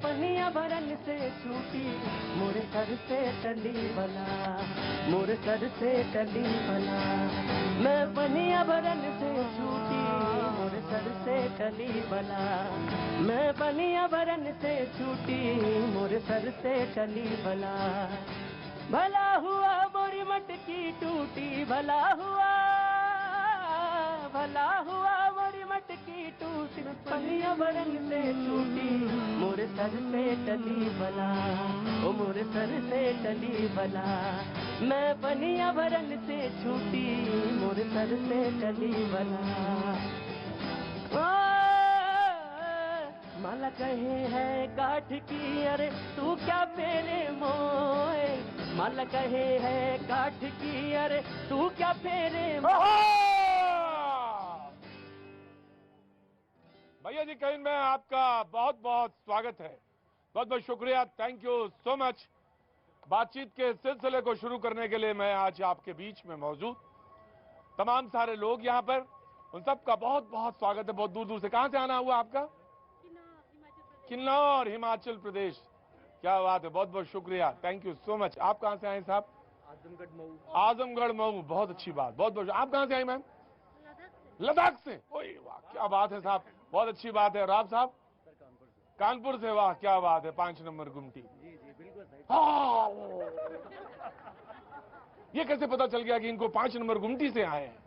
पनिया भरन से छूटी मोरे सर से टली बला, मोरे सर से टली बला। मैं पनिया भरन से छूटी मोरे सर से टली बला, मैं पनिया भरन से छूटी मोरे सर से टली बला। भला हुआ मोरी मटकी टूटी, भला हुआ, भला हुआ मोरी मटकी टूटी, पनिया भरन से छूटी मोरे सर से टली बला, ओ मोरे सर से टली बला। मैं पनिया भरन से छूटी मोरे सर से टली बला। माला कहे है काठ की अरे तू क्या फेरे मोए, माला कहे है काठ की अरे तू क्या फेरे भैया जी कहीं में आपका बहुत बहुत स्वागत है, बहुत बहुत शुक्रिया, थैंक यू सो मच। बातचीत के सिलसिले को शुरू करने के लिए मैं आज आपके बीच में मौजूद, तमाम सारे लोग यहाँ पर, उन सबका बहुत बहुत स्वागत है। बहुत दूर दूर से, कहाँ से आना हुआ आपका? किन्नौर, हिमाचल प्रदेश। क्या बात है, बहुत बहुत शुक्रिया, थैंक यू सो मच। आप कहाँ से आए साहब? आजमगढ़ मऊ। आजमगढ़ मऊ, बहुत अच्छी बात, बहुत बहुत। आप कहाँ से आए मैम? लद्दाख से। ओए वाह, क्या बात है साहब, बहुत अच्छी बात है। और आप साहब? कानपुर से। वाह क्या बात है, 5 नंबर गुमटी। जी जी बिल्कुल सही। हाँ, ये कैसे पता चल गया कि इनको 5 नंबर गुमटी से आए हैं?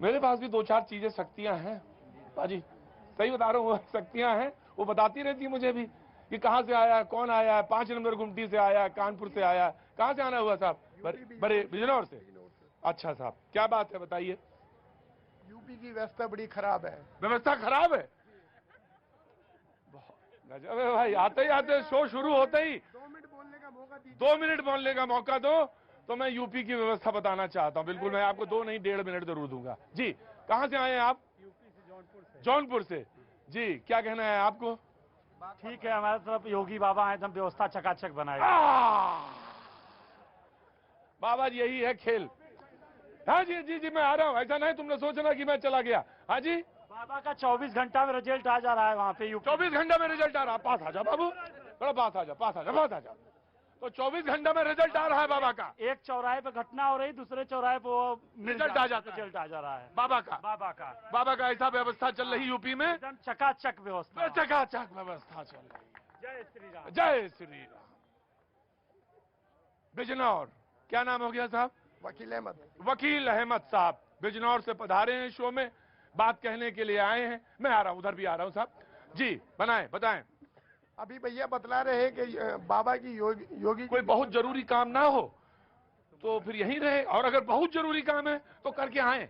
मेरे पास भी 2-4 चीजें, शक्तियां हैं बाजी, सही बता रहा हूँ, शक्तियां हैं, वो बताती रहती है मुझे भी कि कहाँ से आया है, कौन आया है, 5 नंबर गुमटी से आया है, कानपुर से आया है। कहाँ से आना हुआ साहब? बड़े बिजनौर से। अच्छा साहब, क्या बात है बताइए। यूपी की व्यवस्था बड़ी खराब है। व्यवस्था खराब है? गजब है भाई, आते ही आते शो शुरू होते ही 2 मिनट बोलने का मौका दीजिए। 2 मिनट बोलने का मौका दो तो मैं यूपी की व्यवस्था बताना चाहता हूँ। बिल्कुल, मैं आपको 2 नहीं 1.5 मिनट जरूर दूंगा। जी, कहाँ से आए हैं आप? यूपी से जौनपुर से। जौनपुर से। जी, क्या कहना है आपको? ठीक है, हमारे तरफ योगी बाबा आए, हम व्यवस्था चकाचक बनाए। बाबा जी, यही है खेल। हाँ जी जी जी, मैं आ रहा हूँ, ऐसा नहीं तुमने सोचना कि मैं चला गया। हाँ जी, बाबा का 24 घंटा में रिजल्ट आ जा रहा है वहाँ पे यूपी। 24 घंटे में रिजल्ट आ रहा है। पास आ जा बाबू, थोड़ा पास आ जा, पास आ जा, पास आ जा। तो 24 घंटे में रिजल्ट आ रहा है बाबा का। एक चौराहे पे घटना हो रही, दूसरे चौराहे पे वो रिजल्ट आ जाता है। रिजल्ट आ जा रहा है बाबा का, बाबा का। बाबा का ऐसा व्यवस्था चल रही यूपी में, एकदम चकाचक व्यवस्था। चकाचक व्यवस्था चल रही जय श्री राम। है। जय श्री राम। बिजनौर, क्या नाम हो गया साहब? वकील अहमद। वकील अहमद साहब बिजनौर से पधारे हैं शो में, बात कहने के लिए आए हैं। मैं आ रहा हूं, उधर भी आ रहा हूं साहब जी, बनाएं बताएं। अभी भैया बतला रहे हैं कि बाबा की योगी कोई बहुत जरूरी काम ना हो तो फिर यहीं रहे, और अगर बहुत जरूरी काम है तो करके आए।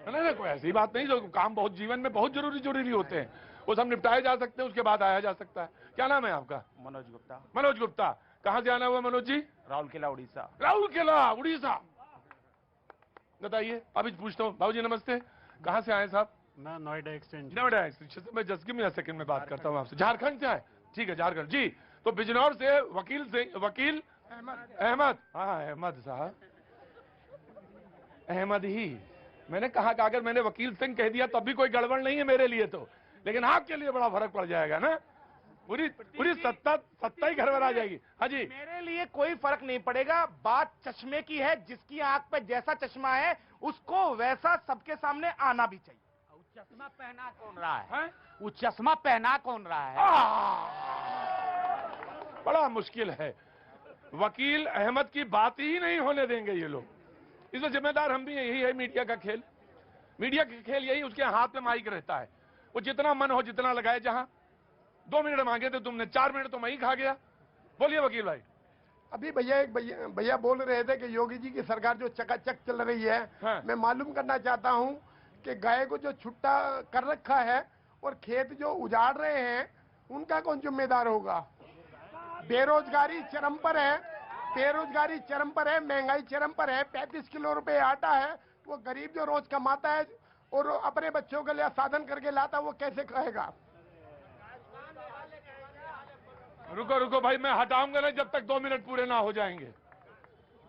नहीं, कोई ऐसी बात नहीं, जो काम बहुत जीवन में बहुत जरूरी होते हैं वो सब निपटाए जा सकते हैं, उसके बाद आया जा सकता है। क्या नाम है आपका? मनोज गुप्ता। मनोज गुप्ता। कहाँ से आना हुआ मनोज जी? राउरकेला उड़ीसा। राउरकेला उड़ीसा। बताइए, अभी पूछता हूँ। बाबूजी नमस्ते, कहाँ से आए साहब? मैं नोएडा एक्सचेंज। नोएडा एक्सटेंशन। मैं just give me a second में बात करता हूँ आपसे। झारखंड से आए? ठीक है, झारखंड। जी, तो बिजनौर से वकील अहमद। हाँ अहमद साहब, अहमद ही। मैंने कहा कि अगर मैंने वकील सिंह कह दिया तब भी कोई गड़बड़ नहीं है मेरे लिए तो, लेकिन आपके लिए बड़ा फर्क पड़ जाएगा ना, पूरी सत्ता ही घर में आ जाएगी। हाँ जी। मेरे लिए कोई फर्क नहीं पड़ेगा, बात चश्मे की है। जिसकी आंख पे जैसा चश्मा है उसको वैसा सबके सामने आना भी चाहिए। चश्मा पहना कौन रहा है? वो चश्मा पहना कौन रहा है? बड़ा मुश्किल है, वकील अहमद की बात ही नहीं होने देंगे ये लोग। इसमें जिम्मेदार हम भी हैं। यही है मीडिया का खेल, मीडिया का खेल यही। उसके हाथ में माइक रहता है, वो जितना मन हो जितना लगाए। जहां 2 मिनट मांगे थे तुमने, 4 मिनट तो मैं ही खा गया। बोलिए वकील भाई। अभी भैया एक भैया बोल रहे थे कि योगी जी की सरकार जो चकाचक चल रही है। हाँ। मैं मालूम करना चाहता हूं कि गाय को जो छुट्टा कर रखा है और खेत जो उजाड़ रहे हैं उनका कौन जिम्मेदार होगा? बेरोजगारी चरम पर है, बेरोजगारी चरम पर है, महंगाई चरम पर है। 35 किलो रुपए आटा है, वो गरीब जो रोज कमाता है और अपने बच्चों के लिए साधन करके लाता, वो कैसे खाएगा? रुको रुको भाई, मैं हटाऊंगा नहीं जब तक 2 मिनट पूरे ना हो जाएंगे।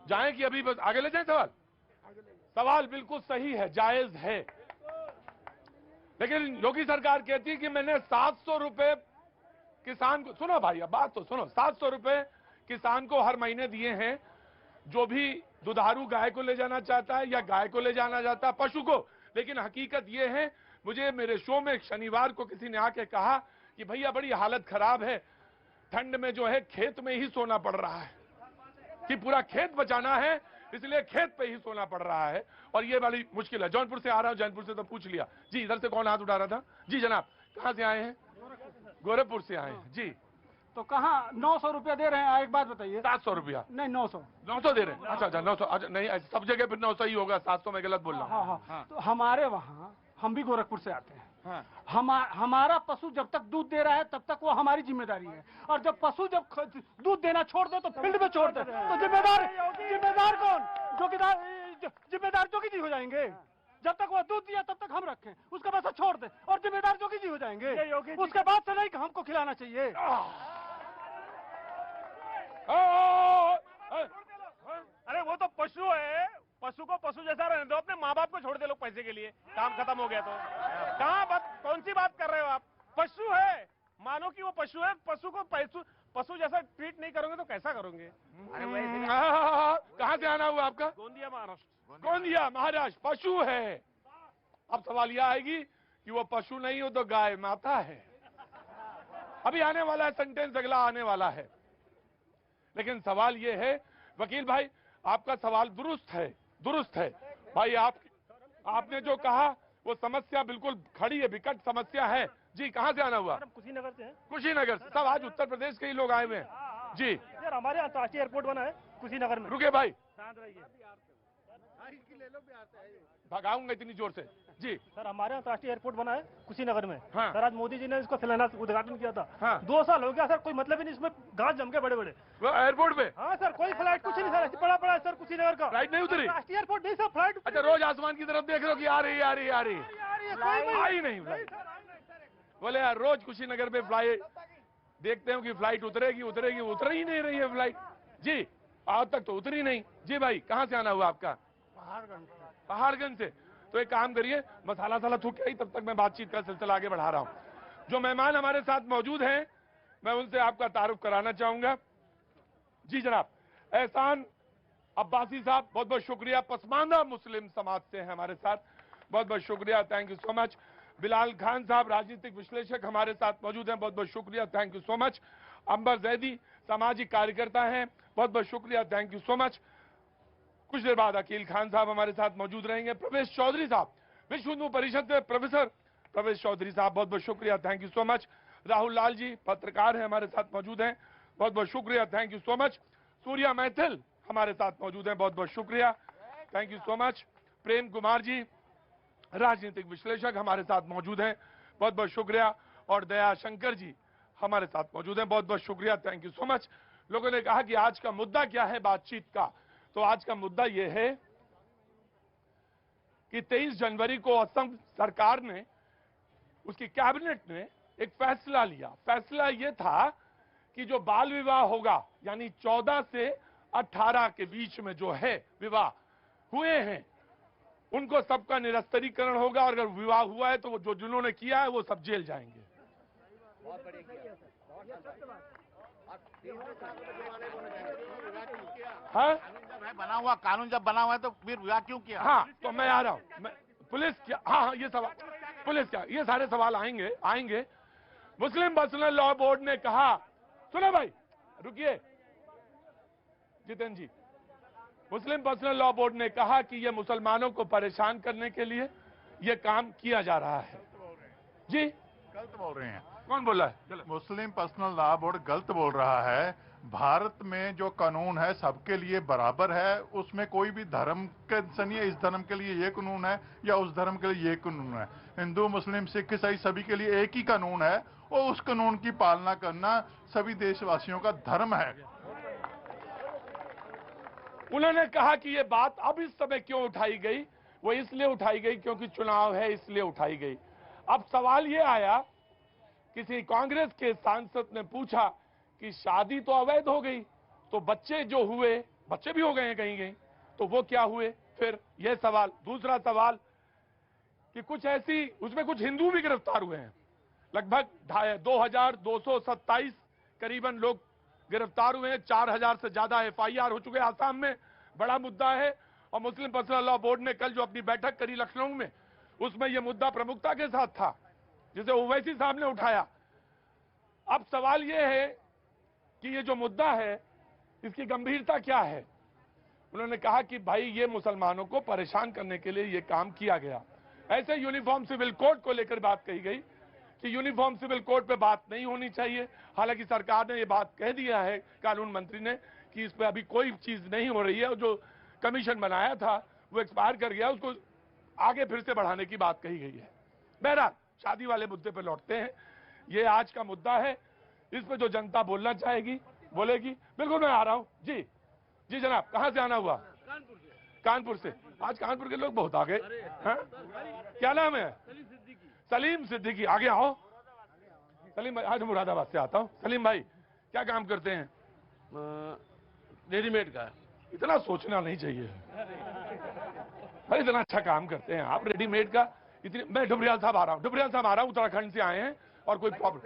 जाएं कि अभी बस आगे ले जाएं? सवाल बिल्कुल सही है, जायज है। लेकिन योगी सरकार कहती है कि मैंने 700 रुपए किसान को, सुनो भाई अब बात तो सुनो, 700 रुपए किसान को हर महीने दिए हैं, जो भी दुधारू गाय को ले जाना चाहता है या गाय को ले जाना चाहता है, पशु को। लेकिन हकीकत यह है, मुझे मेरे शो में शनिवार को किसी ने आके कहा कि भैया बड़ी हालत खराब है, ठंड में जो है खेत में ही सोना पड़ रहा है, कि पूरा खेत बचाना है इसलिए खेत पे ही सोना पड़ रहा है, और ये बड़ी मुश्किल है। जौनपुर से आ रहा हूं, जौनपुर से तो पूछ लिया जी। इधर से कौन हाथ उठा रहा था जी? जनाब कहां से आए हैं? गोरखपुर से आए हैं जी। तो कहाँ 900 रुपया दे रहे हैं? एक बात बताइए। 700 रुपया? नहीं 900। 900 दे रहे हैं? अच्छा अच्छा 900। अच्छा नहीं, सब जगह फिर 900 ही होगा, 700 में गलत बोल रहा हूं। हाँ हाँ। तो हमारे वहाँ, हम भी गोरखपुर से आते हैं, हाँ। हमारा पशु जब तक दूध दे रहा है तब तक वो हमारी जिम्मेदारी है, और जब पशु जब दूध देना छोड़ दे तो फील्ड में छोड़ दे तो जिम्मेदार कौन? जिम्मेदार जोगी जी हो जाएंगे। जब तक वो दूध दिया तब तक हम रखें, उसका पैसा छोड़ दे और जिम्मेदार जोगी जी हो जाएंगे। उसके बाद से नहीं कि हमको खिलाना चाहिए। अरे वो तो पशु है, पशु को पशु जैसा रहने दो, अपने माँ बाप को छोड़ दे लोग पैसे के लिए, काम खत्म हो गया तो। कहाँ बात, कौन सी बात कर रहे हो आप? पशु है, मानो कि वो पशु है, पशु को पशु जैसा ट्रीट नहीं करोगे तो कैसा करोगे? कहाँ से आना हुआ आपका? गोंदिया महाराष्ट्र। गोंदिया महाराष्ट्र। पशु है। अब सवाल यह आएगी कि वो पशु नहीं हो तो गाय माता है। अभी आने वाला है सेंटेंस, अगला आने वाला है। लेकिन सवाल ये है वकील भाई, आपका सवाल दुरुस्त है, दुरुस्त है भाई। आपने जो कहा वो समस्या बिल्कुल खड़ी है, विकट समस्या है जी। कहाँ से आना हुआ? कुशीनगर से हैं। कुशीनगर से। सब आज उत्तर प्रदेश के ही लोग आए हुए हैं जी। यार हमारे यहाँ अंतर्राष्ट्रीय एयरपोर्ट बना है कुशीनगर में। रुके भाई, शांत रहिए भगाऊंगा इतनी जोर से जी। सर, हमारे यहाँ अंतर्राष्ट्रीय एयरपोर्ट बना है कुशीनगर में। हाँ। सर आज मोदी जी ने इसका शिलान्यास उद्घाटन किया था। हाँ। 2 साल हो गया सर, कोई मतलब ही नहीं, इसमें घास जम के बड़े बड़े। वो एयरपोर्ट पे हाँ सर, कोई फ्लाइट कुछ नहीं सर, ऐसे पड़ा पड़ा है सर कुशीनगर का। फ्लाइट नहीं उतरी? राष्ट्रीय एयरपोर्ट नहीं सर, फ्लाइट। अच्छा, रोज आसमान की तरफ देख रहे हो कि आ रही आ रही आ रही? आई नहीं फ्लाइट। बोले यार रोज कुशीनगर पे फ्लाइट देखते हो कि फ्लाइट उतरेगी उतरेगी, उतर ही नहीं रही है फ्लाइट जी। आज तक तो उतरी नहीं जी। भाई कहाँ से आना हुआ आपका? पहाड़गंज से। तो एक काम करिए, मसाला साला थूक आई, तब तक मैं बातचीत का सिलसिला आगे बढ़ा रहा हूं। जो मेहमान हमारे साथ मौजूद हैं, मैं उनसे आपका तारुफ कराना चाहूंगा जी। जनाब एहसान अब्बासी साहब, बहुत बहुत शुक्रिया। पसमानदा मुस्लिम समाज से हैं हमारे साथ, बहुत बहुत शुक्रिया, thank you so much. Bilal Khan साहब राजनीतिक विश्लेषक हमारे साथ मौजूद हैं, बहुत बहुत शुक्रिया, थैंक यू सो मच। अंबर जैदी सामाजिक कार्यकर्ता हैं, बहुत बहुत शुक्रिया, थैंक यू सो मच। कुछ देर बाद अकील खान साहब हमारे साथ मौजूद रहेंगे। प्रवेश चौधरी साहब, विश्व हिंदू परिषद में प्रोफेसर प्रवेश चौधरी साहब, बहुत बहुत शुक्रिया, thank you so much. Rahul Lal ji पत्रकार हैं, हमारे साथ मौजूद हैं, बहुत बहुत शुक्रिया, thank you so much. Surya Maithil हमारे साथ मौजूद हैं, बहुत बहुत शुक्रिया, thank you so much. Prem Kumar ji राजनीतिक विश्लेषक हमारे साथ मौजूद हैं, बहुत बहुत शुक्रिया। और दया शंकर जी हमारे साथ मौजूद हैं, बहुत बहुत शुक्रिया, थैंक यू सो मच। लोगों ने कहा कि आज का मुद्दा क्या है बातचीत का, तो आज का मुद्दा यह है कि 23 जनवरी को असम सरकार ने, उसकी कैबिनेट ने एक फैसला लिया। फैसला यह था कि जो बाल विवाह होगा, यानी 14 से 18 के बीच में जो है विवाह हुए हैं, उनको सबका निरस्तरीकरण होगा, और अगर विवाह हुआ है तो वो जो जिन्होंने किया है वो सब जेल जाएंगे। हाँ? बना हुआ कानून जब बना हुआ है तो फिर विवाह क्यों किया? हाँ, तो मैं आ रहा हूँ। पुलिस क्या, हाँ ये सवाल, पुलिस क्या, ये सारे सवाल आएंगे। मुस्लिम पर्सनल लॉ बोर्ड ने कहा, सुनो भाई रुकिए जितेंद्र जी, मुस्लिम पर्सनल लॉ बोर्ड ने कहा कि ये मुसलमानों को परेशान करने के लिए ये काम किया जा रहा है जी। गलत बोल रहे हैं। कौन बोला है? मुस्लिम पर्सनल लॉ बोर्ड गलत बोल रहा है। भारत में जो कानून है सबके लिए बराबर है, उसमें कोई भी धर्म के नहीं है, इस धर्म के लिए ये कानून है या उस धर्म के लिए ये कानून है। हिंदू मुस्लिम सिख ईसाई सभी के लिए एक ही कानून है, और उस कानून की पालना करना सभी देशवासियों का धर्म है। उन्होंने कहा कि ये बात अब इस समय क्यों उठाई गई, वो इसलिए उठाई गई क्योंकि चुनाव है, इसलिए उठाई गई। अब सवाल ये आया, किसी कांग्रेस के सांसद ने पूछा कि शादी तो अवैध हो गई, तो बच्चे जो हुए, बच्चे भी हो गए हैं कहीं कहीं, तो वो क्या हुए फिर? यह सवाल। दूसरा सवाल कि कुछ ऐसी, उसमें कुछ हिंदू भी गिरफ्तार हुए हैं। लगभग 2227 करीबन लोग गिरफ्तार हुए हैं। 4000 से ज्यादा FIR हो चुके हैं आसाम में। बड़ा मुद्दा है। और मुस्लिम पर्सनल लॉ बोर्ड ने कल जो अपनी बैठक करी लखनऊ में, उसमें यह मुद्दा प्रमुखता के साथ था, जिसे ओवैसी साहब ने उठाया। अब सवाल यह है कि ये जो मुद्दा है इसकी गंभीरता क्या है। उन्होंने कहा कि भाई ये मुसलमानों को परेशान करने के लिए ये काम किया गया। ऐसे यूनिफॉर्म सिविल कोड को लेकर बात कही गई कि यूनिफॉर्म सिविल कोड पे बात नहीं होनी चाहिए। हालांकि सरकार ने ये बात कह दिया है, कानून मंत्री ने, कि इस पे अभी कोई चीज नहीं हो रही है। जो कमीशन बनाया था वो एक्सपायर कर गया, उसको आगे फिर से बढ़ाने की बात कही गई है। बहरहाल शादी वाले मुद्दे पे लौटते हैं। ये आज का मुद्दा है। इस पे जो जनता बोलना चाहेगी बोलेगी। बिल्कुल, मैं आ रहा हूं जी। जी जनाब, कहां से आना हुआ? कानपुर से। आज कानपुर के लोग बहुत आ गए। क्या नाम है? सलीम सिद्दीकी। आगे आओ सलीम भाई। आज मुरादाबाद से आता हूँ। सलीम भाई क्या काम करते हैं? रेडीमेड का। इतना सोचना नहीं चाहिए। अरे इतना अच्छा काम करते हैं आप, रेडीमेड का। इतनी, मैं डुबरियाल साहब आ रहा हूँ। डुबरियाल साहब आ रहा हूँ, उत्तराखंड से आए हैं और कोई प्रॉब्लम?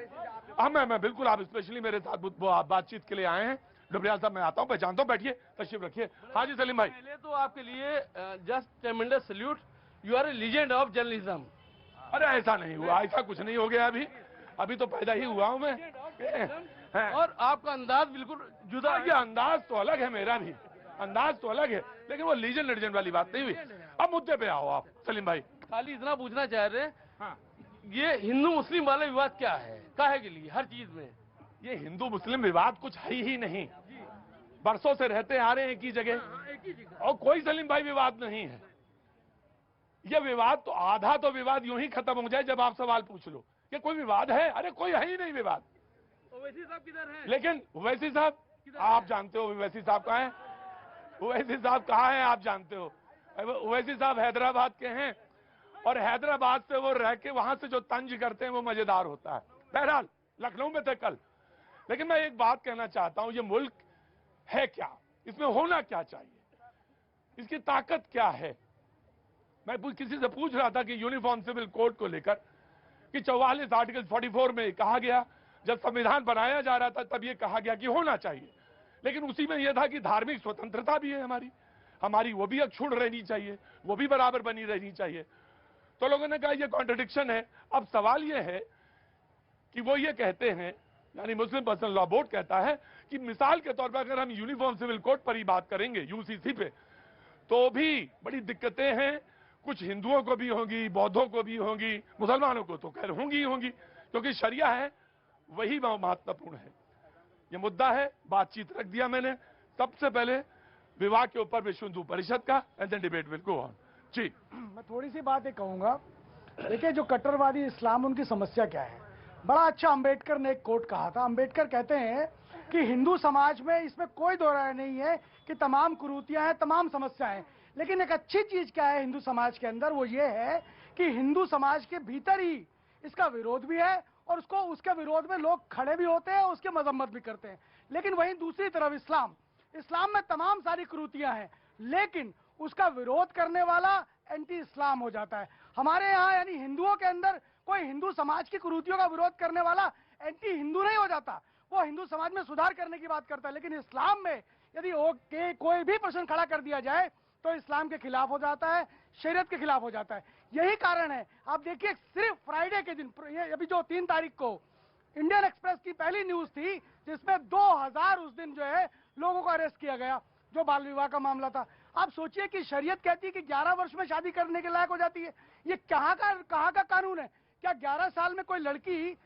हाँ मैं बिल्कुल, आप स्पेशली मेरे साथ बातचीत के लिए आए हैं। डुबरियाल साहब मैं आता हूँ, पहचानता हूँ। बैठिए, तशरीफ रखिए। हाँ जी सलीम भाई। पहले तो आपके लिए just tremendous salute. You are a legend of journalism. अरे ऐसा नहीं हुआ, ऐसा कुछ नहीं हो गया। अभी तो पैदा ही हुआ हूँ मैं। और आपका अंदाज बिल्कुल जुदा है। ये अंदाज तो अलग है, मेरा भी अंदाज तो अलग है, लेकिन वो लीजेंड लेजेंड वाली बात नहीं हुई। अब मुद्दे पे आओ आप सलीम भाई। खाली इतना पूछना चाह रहे हैं, ये हिंदू मुस्लिम वाला विवाद क्या है, काहे के लिए हर चीज में? ये हिंदू मुस्लिम विवाद कुछ है ही नहीं। बरसों से रहते आ रहे हैं एक ही जगह, और कोई सलीम भाई विवाद नहीं है। ये विवाद तो, आधा तो विवाद यूं ही खत्म हो जाए जब आप सवाल पूछ लो कि कोई विवाद है। अरे कोई है ही नहीं विवाद। ओवैसी साहब किधर हैं? लेकिन ओवैसी साहब, आप जानते हो ओवैसी साहब कहाँ हैं? ओवैसी साहब कहाँ हैं आप जानते हो? ओवैसी साहब हैदराबाद के हैं, और हैदराबाद से वो रह के वहां से जो तंज करते हैं वो मजेदार होता है। बहरहाल लखनऊ में थे कल। लेकिन मैं एक बात कहना चाहता हूं, ये मुल्क है क्या, इसमें होना क्या चाहिए, इसकी ताकत क्या है। मैं किसी से पूछ रहा था कि यूनिफॉर्म सिविल कोड को लेकर कि 44 आर्टिकल 44 में कहा गया, जब संविधान बनाया जा रहा था तब ये कहा गया कि होना चाहिए। लेकिन उसी में यह था कि धार्मिक स्वतंत्रता भी है हमारी वो भी अक्षुण्ण रहनी चाहिए, वो भी बराबर बनी रहनी चाहिए। तो लोगों ने कहा यह कॉन्ट्रडिक्शन है। अब सवाल यह है कि वो ये कहते हैं, यानी मुस्लिम पर्सनल लॉ बोर्ड कहता है कि मिसाल के तौर पर अगर हम यूनिफॉर्म सिविल कोड पर ही बात करेंगे, UCC पे, तो भी बड़ी दिक्कतें हैं। कुछ हिंदुओं को भी होंगी, बौद्धों को भी होंगी, मुसलमानों को तो खैर होंगी ही होंगी, क्योंकि शरिया है वही महत्वपूर्ण है। ये मुद्दा है, बातचीत रख दिया मैंने। सबसे पहले विवाह के ऊपर विश्व हिंदू परिषद का, and then debate will go on. जी मैं थोड़ी सी बात ये कहूंगा। देखिए, जो कट्टरवादी इस्लाम, उनकी समस्या क्या है? बड़ा अच्छा अंबेडकर ने एक कोट कहा था। अंबेडकर कहते हैं कि हिंदू समाज में, इसमें कोई दो राय नहीं है कि तमाम कुरीतियां हैं, तमाम समस्याएं हैं, लेकिन एक अच्छी चीज क्या है हिंदू समाज के अंदर, वो ये है कि हिंदू समाज के भीतर ही इसका विरोध भी है, और उसके विरोध में लोग खड़े भी होते हैं, उसकी मजम्मत भी करते हैं। लेकिन वहीं दूसरी तरफ इस्लाम में तमाम सारी कुरीतियां हैं, लेकिन उसका विरोध करने वाला एंटी इस्लाम हो जाता है। हमारे यहाँ यानी हिंदुओं के अंदर कोई हिंदू समाज की कुरीतियों का विरोध करने वाला एंटी हिंदू नहीं हो जाता, वो हिंदू समाज में सुधार करने की बात करता है। लेकिन इस्लाम में यदि कोई भी प्रश्न खड़ा कर दिया जाए तो इस्लाम के खिलाफ हो जाता है, शरीयत के खिलाफ हो जाता है। यही कारण है, आप देखिए सिर्फ फ्राइडे के दिन, अभी जो 3 तारीख को इंडियन एक्सप्रेस की पहली न्यूज थी, जिसमें 2000 उस दिन जो है लोगों को अरेस्ट किया गया, जो बाल विवाह का मामला था। आप सोचिए कि शरीयत कहती है कि 11 वर्ष में शादी करने के लायक हो जाती है। ये कहाँ का कानून है? क्या 11 साल में कोई लड़की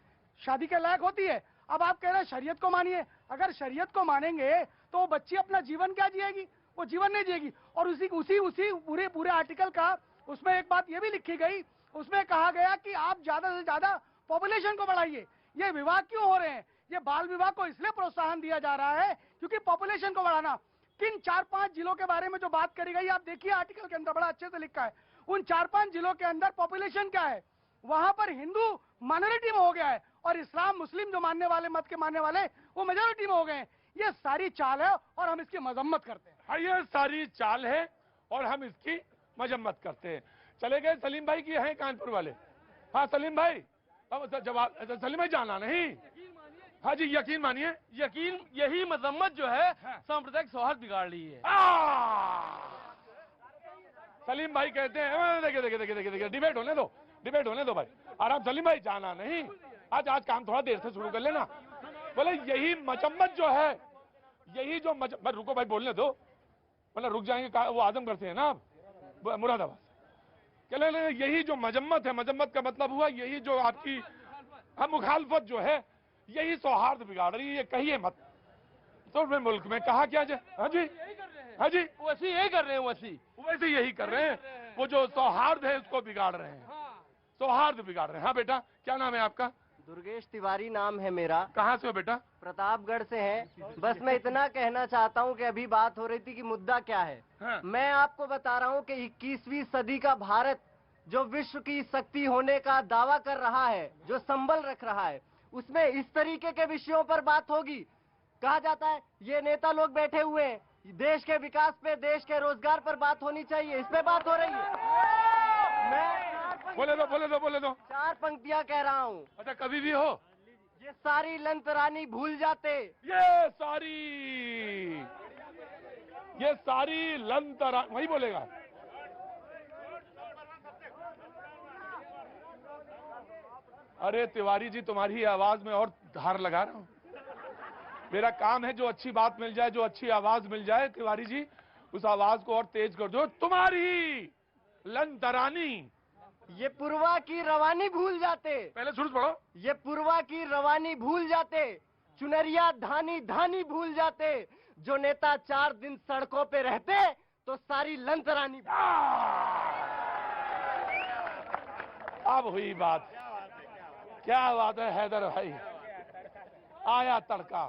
शादी के लायक होती है? अब आप कह रहे हैं शरीयत को मानिए। अगर शरीयत को मानेंगे तो वो बच्ची अपना जीवन क्या जिएगी? वो जीवन नहीं जिएगी। और उसी पूरे आर्टिकल का, उसमें एक बात ये भी लिखी गई, उसमें कहा गया कि आप ज्यादा से ज्यादा पॉपुलेशन को बढ़ाइए। ये विवाह क्यों हो रहे हैं? ये बाल विवाह को इसलिए प्रोत्साहन दिया जा रहा है क्योंकि पॉपुलेशन को बढ़ाना। किन 4-5 जिलों के बारे में जो बात करी गई, आप देखिए आर्टिकल के अंदर बड़ा अच्छे से लिखा है। उन 4-5 जिलों के अंदर पॉपुलेशन क्या है, वहां पर हिंदू माइनॉरिटी में हो गया है, और इस्लाम मुस्लिम जो मानने वाले, मत के मानने वाले, वो मेजोरिटी में हो गए हैं। ये सारी चाल है और हम इसकी मजम्मत करते हैं। हाँ, ये सारी चाल है और हम इसकी मजम्मत करते हैं। चले गए सलीम भाई की हैं कानपुर वाले। हाँ सलीम भाई, अब जवाब सलीम भाई जाना नहीं। हाँ जी यकीन मानिए, यकीन यही मजम्मत जो है सांप्रदायिक सौहार्द बिगाड़ रही है। सलीम भाई कहते हैं देखिए देखिए देखिए देखिए देखिए डिबेट होने दो भाई आराम। सलीम भाई जाना नहीं, आज काम थोड़ा देर से शुरू कर लेना। बोले यही मजम्मत जो है, यही जो रुको भाई बोलने दो, मतलब रुक जाएंगे। वो आजमगढ़ से है ना आप, मुरादाबाद से। चले यही जो मजम्मत है, मजम्मत का मतलब हुआ यही जो आपकी हम मुखालफत जो है, यही सौहार्द बिगाड़ रही है। ये कहिए मत तो मैं मुल्क में कहा क्या जाए। हाँ जी हाँ जी, वैसे यही कर रहे हैं, वैसे यही कर रहे हैं। वो जो सौहार्द है उसको बिगाड़ रहे हैं, सौहार्द बिगाड़ रहे हैं। हाँ बेटा क्या नाम है आपका? दुर्गेश तिवारी नाम है मेरा। कहाँ से हो बेटा? प्रतापगढ़ से है। बस मैं इतना कहना चाहता हूँ कि अभी बात हो रही थी कि मुद्दा क्या है। हाँ। मैं आपको बता रहा हूँ कि 21वीं सदी का भारत जो विश्व की शक्ति होने का दावा कर रहा है, जो संबल रख रहा है, उसमें इस तरीके के विषयों पर बात होगी। कहा जाता है ये नेता लोग बैठे हुए हैं, देश के विकास पे, देश के रोजगार पर बात होनी चाहिए, इस पे बात हो रही है। मैं बोले दो 4 पंक्तियां कह रहा हूँ। अच्छा कभी भी हो ये सारी लंतरानी भूल जाते, ये सारी लंतरा वही बोलेगा। अरे तिवारी जी तुम्हारी आवाज में और धार लगा रहा हूं। मेरा काम है जो अच्छी बात मिल जाए, जो अच्छी आवाज मिल जाए, तिवारी जी उस आवाज को और तेज कर दो। तुम्हारी लंतरानी, ये पुरवा की रवानी भूल जाते। पहले शुरू पढ़ो। ये पुरवा की रवानी भूल जाते, चुनरिया धानी धानी भूल जाते। जो नेता 4 दिन सड़कों पे रहते तो सारी लंतरानी। अब हुई बात। क्या बात है हैदर भाई, आया तड़का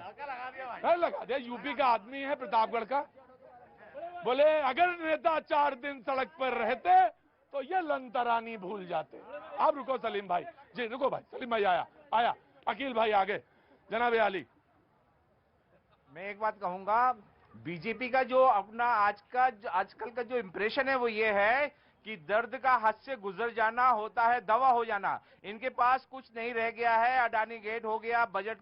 लगा दिया। यूपी का आदमी है, प्रतापगढ़ का। बोले अगर नेता 4 दिन सड़क पर रहते तो ये लंतरानी भूल जाते। अब रुको सलीम भाई जी, रुको भाई। सलीम भाई आया अकील भाई आगे। जनाब आली, मैं एक बात कहूंगा, बीजेपी का जो अपना आजकल का जो इंप्रेशन है वो ये है कि दर्द का हद से गुजर जाना होता है दवा हो जाना। इनके पास कुछ नहीं रह गया है। अडानी गेट हो गया, बजट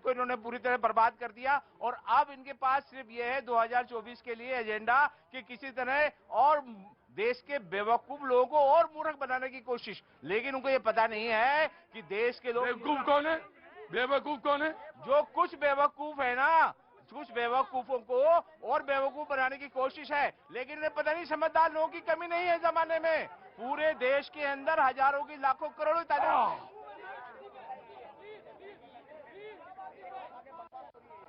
को इन्होंने पूरी तरह बर्बाद कर दिया, और अब इनके पास सिर्फ ये है 2024 के लिए एजेंडा कि किसी तरह और देश के बेवकूफ लोगों को और मूर्ख बनाने की कोशिश। लेकिन उनको ये पता नहीं है कि देश के लोग बेवकूफ कौन है? बेवकूफ कौन है? जो कुछ बेवकूफ है ना, कुछ बेवकूफों को और बेवकूफ बनाने की कोशिश है। लेकिन इन्हें पता नहीं समझदार लोगों की कमी नहीं है जमाने में। पूरे देश के अंदर हजारों की लाखों करोड़ों तादाद।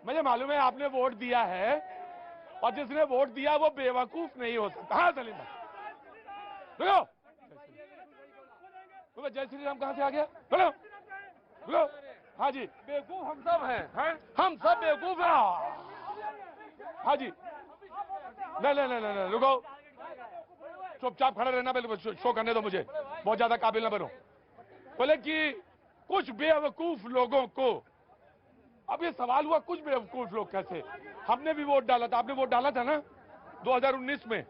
मुझे मालूम है आपने वोट दिया है, और जिसने वोट दिया वो बेवकूफ नहीं हो सकता। हाँ सलीम भाई बोलो। जय श्री राम कहाँ से आ गया? बोलो। हाँ जी, बेवकूफ हम सब हैं, हम सब बेवकूफ हैं। हाँ जी, नहीं रुको, चुपचाप खड़ा रहना, पहले शो करने दो मुझे, बहुत ज्यादा काबिल ना बनो। बोले कि कुछ बेवकूफ लोगों को, अब ये सवाल हुआ कुछ बेवकूफ लोग कैसे? हमने भी वोट डाला था, आपने वोट डाला था ना 2019 में,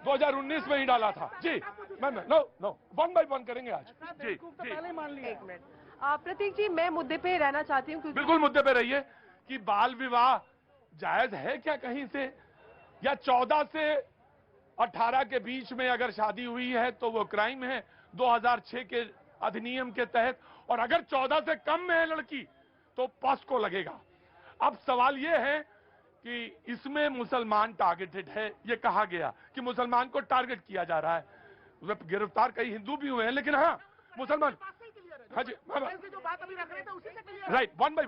2019 में ही डाला था जी। मैं नो 1 by 1 करेंगे आज जी। पहले मान लिया। 1 मिनट प्रतीक जी, मैं मुद्दे पे रहना चाहती हूँ। बिल्कुल मुद्दे पे रहिए कि बाल विवाह जायज है क्या कहीं से, या 14 से 18 के बीच में अगर शादी हुई है तो वो क्राइम है 2006 के अधिनियम के तहत, और अगर 14 से कम में है लड़की तो पॉस्को लगेगा। अब सवाल ये है कि इसमें मुसलमान टारगेटेड है। ये कहा गया कि मुसलमान को टारगेट किया जा रहा है। गिरफ्तार कई हिंदू भी हुए हैं, लेकिन हाँ मुसलमान। हाँ जी, जो बात अभी रख रहे थे उसी से क्लियर। राइट, 1 by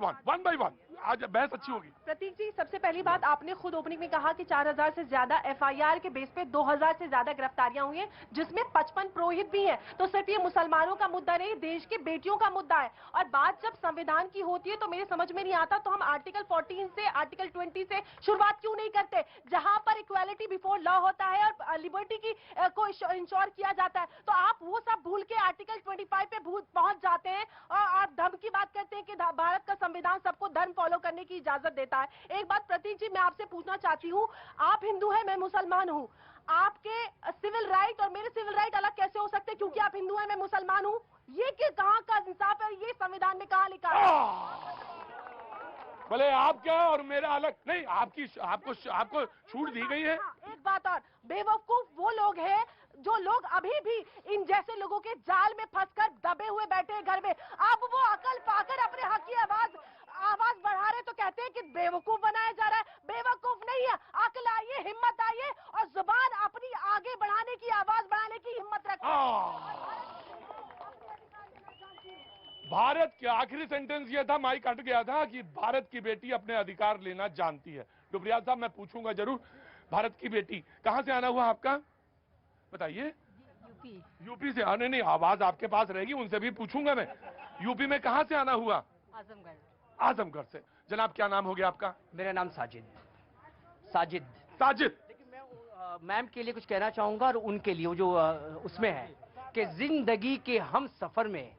1 आज बहस अच्छी होगी। प्रतीक जी, सबसे पहली बात, आपने खुद ओपनिंग में कहा कि 4000 से ज्यादा एफआईआर के बेस पे 2000 से ज्यादा गिरफ्तारियां हुई हैं, जिसमें 55 पुरोहित भी हैं। तो सिर्फ ये मुसलमानों का मुद्दा नहीं, देश की बेटियों का मुद्दा है। और बात जब संविधान की होती है तो मेरे समझ में नहीं आता, तो हम आर्टिकल 14 से आर्टिकल 20 से शुरुआत क्यों नहीं करते, जहां पर इक्वालिटी बिफोर लॉ होता है और लिबर्टी की को इंश्योर किया जाता है। तो आप वो सब भूल के आर्टिकल 25 पे पहुंच जाते हैं और आप धर्म की बात करते हैं कि भारत का संविधान सबको धर्म फॉलो करने की इजाजत देता है। एक बात प्रतीक जी मैं आपसे पूछना चाहती हूँ, आप हिंदू हैं, मैं मुसलमान हूँ, आपके सिविल राइट और मेरे सिविल राइट अलग कैसे हो सकते हैं क्योंकि आप हिंदू हैं मैं मुसलमान हूँ? ये कि कहाँ का इंसाफ है? ये संविधान में कहाँ लिखा है? भले आपका और मेरा अलग नहीं, आपको छूट दी गई है। एक बात और, बेवकूफ वो लोग हैं जो लोग अभी भी इन जैसे लोगों के जाल में फंसकर दबे हुए बैठे हैं घर में। अब वो अकल पाकर अपने हक की आवाज बढ़ा रहे तो कहते हैं कि बेवकूफ बनाया जा रहा है। बेवकूफ नहीं है, अकल आइए, हिम्मत आइए और जुबान अपनी आगे बढ़ाने की, आवाज बढ़ाने की हिम्मत रखिए। भारत के आखिरी सेंटेंस ये था, माइक कट गया था, कि भारत की बेटी अपने अधिकार लेना जानती है। तो प्रयास साहब मैं पूछूंगा जरूर, भारत की बेटी कहां से आना हुआ आपका, बताइए? यूपी से आने नहीं, आवाज आपके पास रहेगी, उनसे भी पूछूंगा मैं। यूपी में कहां से आना हुआ? आजमगढ़ से। जनाब क्या नाम हो गया आपका? मेरा नाम साजिद। लेकिन मैं मैम के लिए कुछ कहना चाहूंगा और उनके लिए जो उसमें है कि जिंदगी के हम सफर में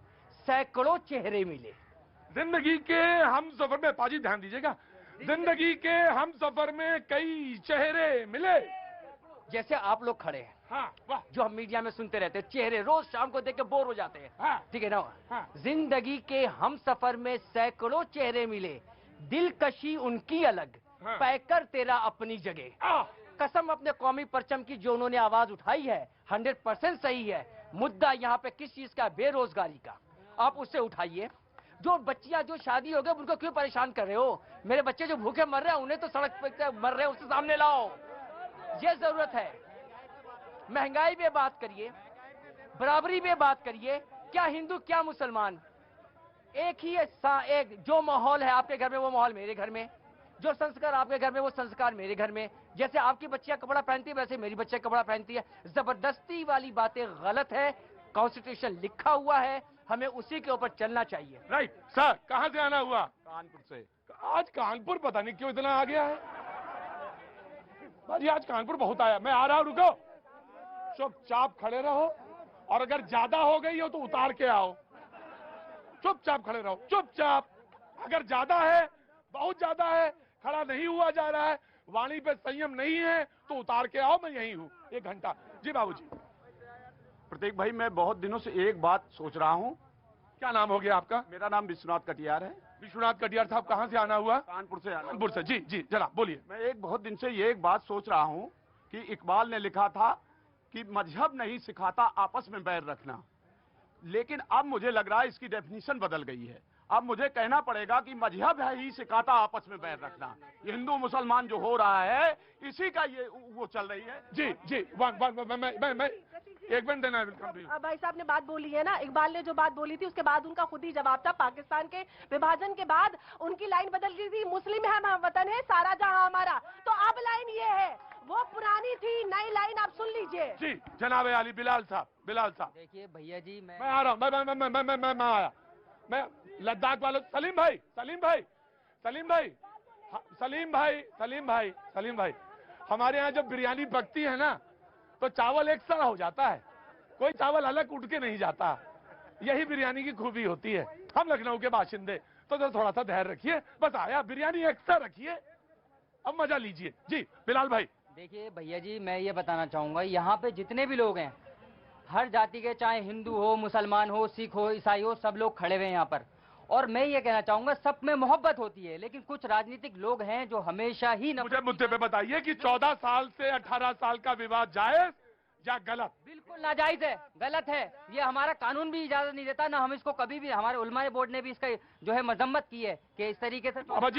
सैकड़ों चेहरे मिले। जिंदगी के हम सफर में, पाजी ध्यान दीजिएगा, जिंदगी के हम सफर में कई चेहरे मिले। जैसे आप लोग खड़े हैं, हाँ, वाह, जो हम मीडिया में सुनते रहते हैं, चेहरे रोज शाम को देख के बोर हो जाते हैं, हाँ, ठीक है ना? हाँ। जिंदगी के हम सफर में सैकड़ों चेहरे मिले, दिलकशी उनकी अलग, हाँ। पैकर तेरा अपनी जगह। कसम अपने कौमी परचम की जो उन्होंने आवाज उठाई है 100% सही है। मुद्दा यहाँ पे किस चीज का? बेरोजगारी का। आप उससे उठाइए। जो बच्चियां जो शादी हो गए उनको क्यों परेशान कर रहे हो? मेरे बच्चे जो भूखे मर रहे हैं उन्हें तो सड़क पे मर रहे हैं, उससे सामने लाओ, ये जरूरत है। महंगाई पे बात करिए, बराबरी पे बात करिए। क्या हिंदू क्या मुसलमान एक ही है? एक जो माहौल है आपके घर में वो माहौल मेरे घर में, जो संस्कार आपके घर में वो संस्कार मेरे घर में। जैसे आपकी बच्चियां कपड़ा पहनती है वैसे मेरी बच्चियां कपड़ा पहनती है। जबरदस्ती वाली बातें गलत है। कॉन्स्टिट्यूशन लिखा हुआ है, हमें उसी के ऊपर चलना चाहिए। राइट सर, कहां से आना हुआ? कानपुर से। आज कानपुर पता नहीं क्यों इतना आ गया है भाजी, आज कानपुर बहुत आया। मैं आ रहा हूं, रुको, चुपचाप खड़े रहो, और अगर ज्यादा हो गई हो तो उतार के आओ। चुपचाप खड़े रहो, चुपचाप। अगर ज्यादा है, बहुत ज्यादा है, खड़ा नहीं हुआ जा रहा है, वाणी पे संयम नहीं है तो उतार के आओ, मैं यही हूं 1 घंटा। जी बाबूजी। प्रतीक भाई, मैं बहुत दिनों से एक बात सोच रहा हूँ। क्या नाम हो गया आपका? मेरा नाम विश्वनाथ कटियार है। विश्वनाथ कटियार साहब, कहां से आना हुआ? कानपुर से आना। कानपुर से। जी जी जनाब बोलिए। मैं एक बहुत दिन से ये एक बात सोच रहा हूँ कि इकबाल ने लिखा था कि मजहब नहीं सिखाता आपस में बैर रखना, लेकिन अब मुझे लग रहा है इसकी डेफिनेशन बदल गई है। अब मुझे कहना पड़ेगा कि मजहब है ही सिखाता आपस में बैर रखना। ये हिंदू मुसलमान जो हो रहा है इसी का ये वो चल रही है। जी जी मैं एक मिनट देना। भाई साहब ने बात बोली है ना, इकबाल ने जो बात बोली थी उसके बाद उनका खुद ही जवाब था। पाकिस्तान के विभाजन के बाद उनकी लाइन बदल गई थी, मुस्लिम है हम वतन है सारा जहां हमारा। तो अब लाइन ये है, वो पुरानी थी, नई लाइन आप सुन लीजिए। जी जनाब आली, बिलाल साहब। देखिए भैया जी, मैं आ रहा हूँ, मैं आया। मैं लद्दाख वालों, सलीम भाई, हमारे यहाँ जब बिरयानी पकती है ना तो चावल एक सा हो जाता है, कोई चावल अलग उठ के नहीं जाता। यही बिरयानी की खूबी होती है। हम लखनऊ के बाशिंदे तो थोड़ा सा धैर्य रखिए, बस आया, बिरयानी एक सा रखिए, अब मजा लीजिए। जी बिलाल भाई। देखिए भैया जी, मैं ये बताना चाहूंगा, यहाँ पे जितने भी लोग हैं, हर जाति के, चाहे हिंदू हो, मुसलमान हो, सिख हो, ईसाई हो, सब लोग खड़े हुए हैं यहाँ पर। और मैं ये कहना चाहूंगा, सब में मोहब्बत होती है, लेकिन कुछ राजनीतिक लोग हैं जो हमेशा ही मुझे मुद्दे पे बताइए कि 14 साल से 18 साल का विवाद जायज या गलत? बिल्कुल नाजायज है, गलत है। ये हमारा कानून भी इजाजत नहीं देता, ना हम इसको कभी भी, हमारे उलमाए बोर्ड ने भी इसका जो है मजम्मत की है कि इस तरीके से। बाबा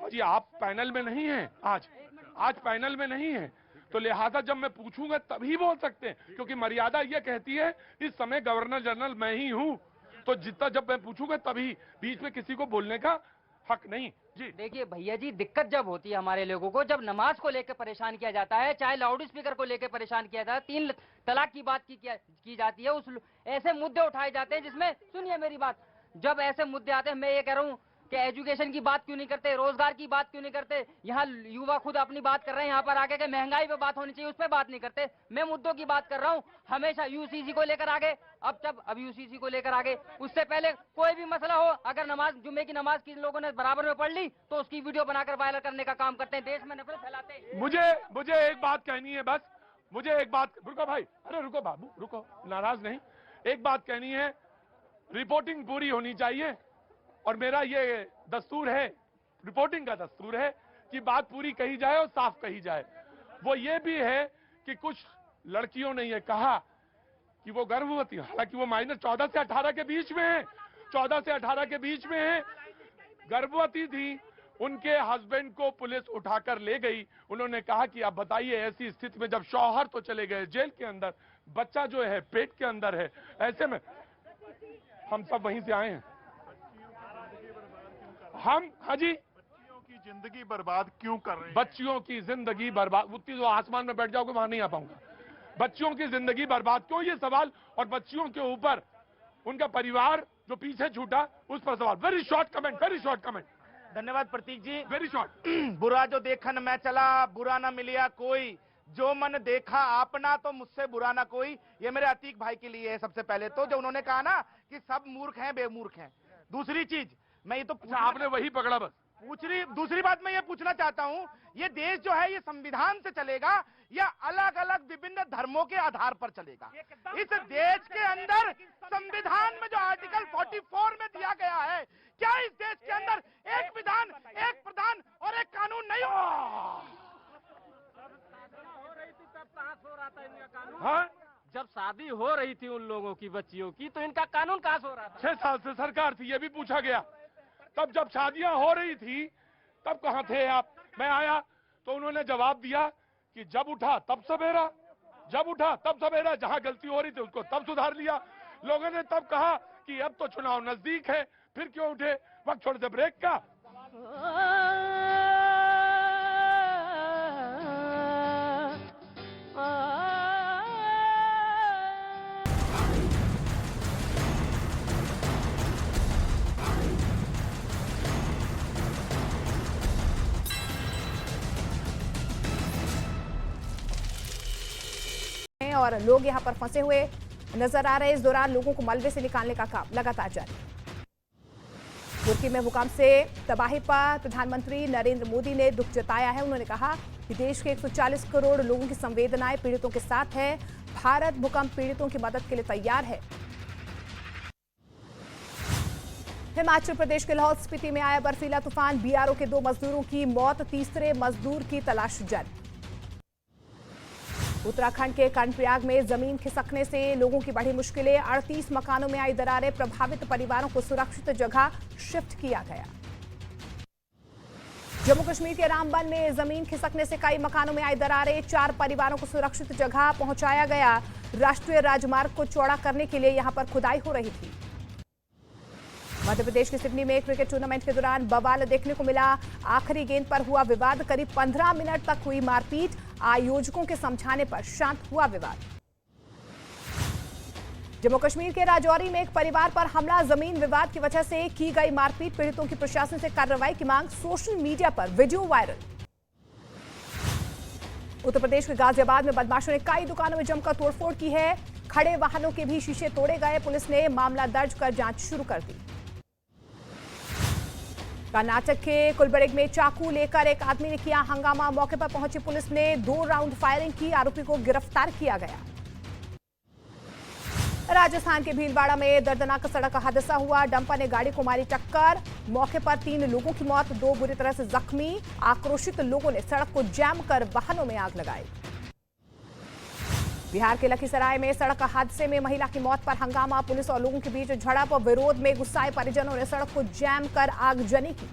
जी आप पैनल में नहीं हैं आज पैनल में नहीं है, तो लिहाजा जब मैं पूछूंगा तभी बोल सकते हैं, क्योंकि मर्यादा ये कहती है इस समय गवर्नर जनरल मैं ही हूं, तो जितना जब मैं पूछूंगा तभी, बीच में किसी को बोलने का हक नहीं। जी देखिए भैया जी, दिक्कत जब होती है हमारे लोगों को, जब नमाज को लेकर परेशान किया जाता है, चाहे लाउड स्पीकर को लेकर परेशान किया जाता है, 3 तलाक की बात की जाती है, उस ऐसे मुद्दे उठाए जाते हैं जिसमें, सुनिए मेरी बात, जब ऐसे मुद्दे आते हैं, मैं ये कह रहा हूँ कि एजुकेशन की बात क्यों नहीं करते, रोजगार की बात क्यों नहीं करते? यहाँ युवा खुद अपनी बात कर रहे हैं, यहाँ पर आके के महंगाई पे बात होनी चाहिए, उस पर बात नहीं करते। मैं मुद्दों की बात कर रहा हूँ, हमेशा यूसीसी को लेकर आगे, अब यूसीसी को लेकर आगे, उससे पहले कोई भी मसला हो, अगर नमाज, जुम्मे की नमाज की लोगों ने बराबर में पढ़ ली तो उसकी वीडियो बनाकर वायरल करने का काम करते हैं, देश में नफरत फैलाते हैं। मुझे एक बात कहनी है बस, मुझे एक बात, रुको भाई, अरे रुको बाबू, रुको, नाराज नहीं। एक बात कहनी है, रिपोर्टिंग पूरी होनी चाहिए और मेरा ये दस्तूर है, रिपोर्टिंग का दस्तूर है कि बात पूरी कही जाए और साफ कही जाए। वो ये भी है कि कुछ लड़कियों ने ये कहा कि वो गर्भवती, हालांकि वो माइनर 14 से 18 के बीच में है, 14 से 18 के बीच में है, गर्भवती थी। उनके हस्बैंड को पुलिस उठाकर ले गई। उन्होंने कहा कि आप बताइए, ऐसी स्थिति में जब शौहर तो चले गए जेल के अंदर, बच्चा जो है पेट के अंदर है, ऐसे में हम सब वहीं से आए हैं। हम, हाँ जी, बच्चियों की जिंदगी बर्बाद क्यों कर रहे हैं? बच्चियों की जिंदगी बर्बाद, उतनी जो आसमान में बैठ जाओगे वहां नहीं आ पाऊंगा। बच्चियों की जिंदगी बर्बाद क्यों, ये सवाल, और बच्चियों के ऊपर उनका परिवार जो पीछे छूटा उस पर सवाल। Very short comment, very short comment. धन्यवाद प्रतीक जी। Very short. बुरा जो देखन मैं चला, बुरा ना मिलिया कोई, जो मन देखा आपना तो मुझसे बुरा ना कोई। ये मेरे अतीक भाई के लिए है सबसे पहले तो, जो उन्होंने कहा ना कि सब मूर्ख हैं, बेमूर्ख हैं। दूसरी चीज मैं ये तो आपने वही पकड़ा बस। दूसरी बात मैं ये पूछना चाहता हूँ, ये देश जो है ये संविधान से चलेगा या अलग अलग विभिन्न धर्मों के आधार पर चलेगा? इस देश के अंदर संविधान में जो आर्टिकल 44 में दिया गया है, क्या इस देश के अंदर एक विधान, एक प्रधान और एक कानून नहीं हो? हाँ, जब शादी हो रही थी उन लोगों की, बच्चियों की, तो इनका कानून कहाँ से हो रहा था? 6 साल से सरकार थी, ये भी पूछा गया। तब जब शादियां हो रही थी तब कहां थे आप? मैं आया तो उन्होंने जवाब दिया कि जब उठा तब सवेरा, जब उठा तब सवेरा, जहां गलती हो रही थी उसको तब सुधार लिया। लोगों ने तब कहा कि अब तो चुनाव नजदीक है, फिर क्यों उठे, वक्त छोड़ दे ब्रेक का। और लोग यहां पर फंसे हुए नजर आ रहे हैं। इस दौरान लोगों को मलबे से निकालने का काम लगातार जारी। तुर्की में भूकंप से तबाही पर प्रधानमंत्री नरेंद्र मोदी ने दुख जताया है। उन्होंने कहा कि देश के 140 करोड़ लोगों की संवेदनाएं पीड़ितों के साथ है। भारत भूकंप पीड़ितों की मदद के लिए तैयार है। हिमाचल प्रदेश के लाहौल स्पीति में आया बर्फीला तूफान, बीआरओ के 2 मजदूरों की मौत, तीसरे मजदूर की तलाश जारी। उत्तराखंड के कर्णप्रयाग में जमीन खिसकने से लोगों की बढ़ी मुश्किलें, 38 मकानों में आई दरारें, प्रभावित परिवारों को सुरक्षित जगह शिफ्ट किया गया। जम्मू कश्मीर के रामबन में जमीन खिसकने से कई मकानों में आई दरारें, 4 परिवारों को सुरक्षित जगह पहुंचाया गया। राष्ट्रीय राजमार्ग को चौड़ा करने के लिए यहां पर खुदाई हो रही थी। मध्य प्रदेश के सिडनी में क्रिकेट टूर्नामेंट के दौरान बवाल देखने को मिला। आखिरी गेंद पर हुआ विवाद, करीब 15 मिनट तक हुई मारपीट। आयोजकों के समझाने पर शांत हुआ विवाद। जम्मू कश्मीर के राजौरी में एक परिवार पर हमला, जमीन विवाद की वजह से की गई मारपीट, पीड़ितों की प्रशासन से कार्रवाई की मांग, सोशल मीडिया पर वीडियो वायरल। उत्तर प्रदेश के गाजियाबाद में बदमाशों ने कई दुकानों में जमकर तोड़फोड़ की है। खड़े वाहनों के भी शीशे तोड़े गए। पुलिस ने मामला दर्ज कर जांच शुरू कर दी। कर्नाटक के कुलबर्ग में चाकू लेकर एक आदमी ने किया हंगामा, मौके पर पहुंची पुलिस ने 2 राउंड फायरिंग की, आरोपी को गिरफ्तार किया गया। राजस्थान के भीलवाड़ा में दर्दनाक सड़क हादसा हुआ, डंपर ने गाड़ी को मारी टक्कर, मौके पर 3 लोगों की मौत, 2 बुरी तरह से जख्मी। आक्रोशित लोगों ने सड़क को जैम कर वाहनों में आग लगाई। बिहार के लखीसराय में सड़क हादसे में महिला की मौत पर हंगामा, पुलिस और लोगों के बीच झड़प, विरोध में गुस्साए परिजनों ने सड़क को जैम कर आगजनी की।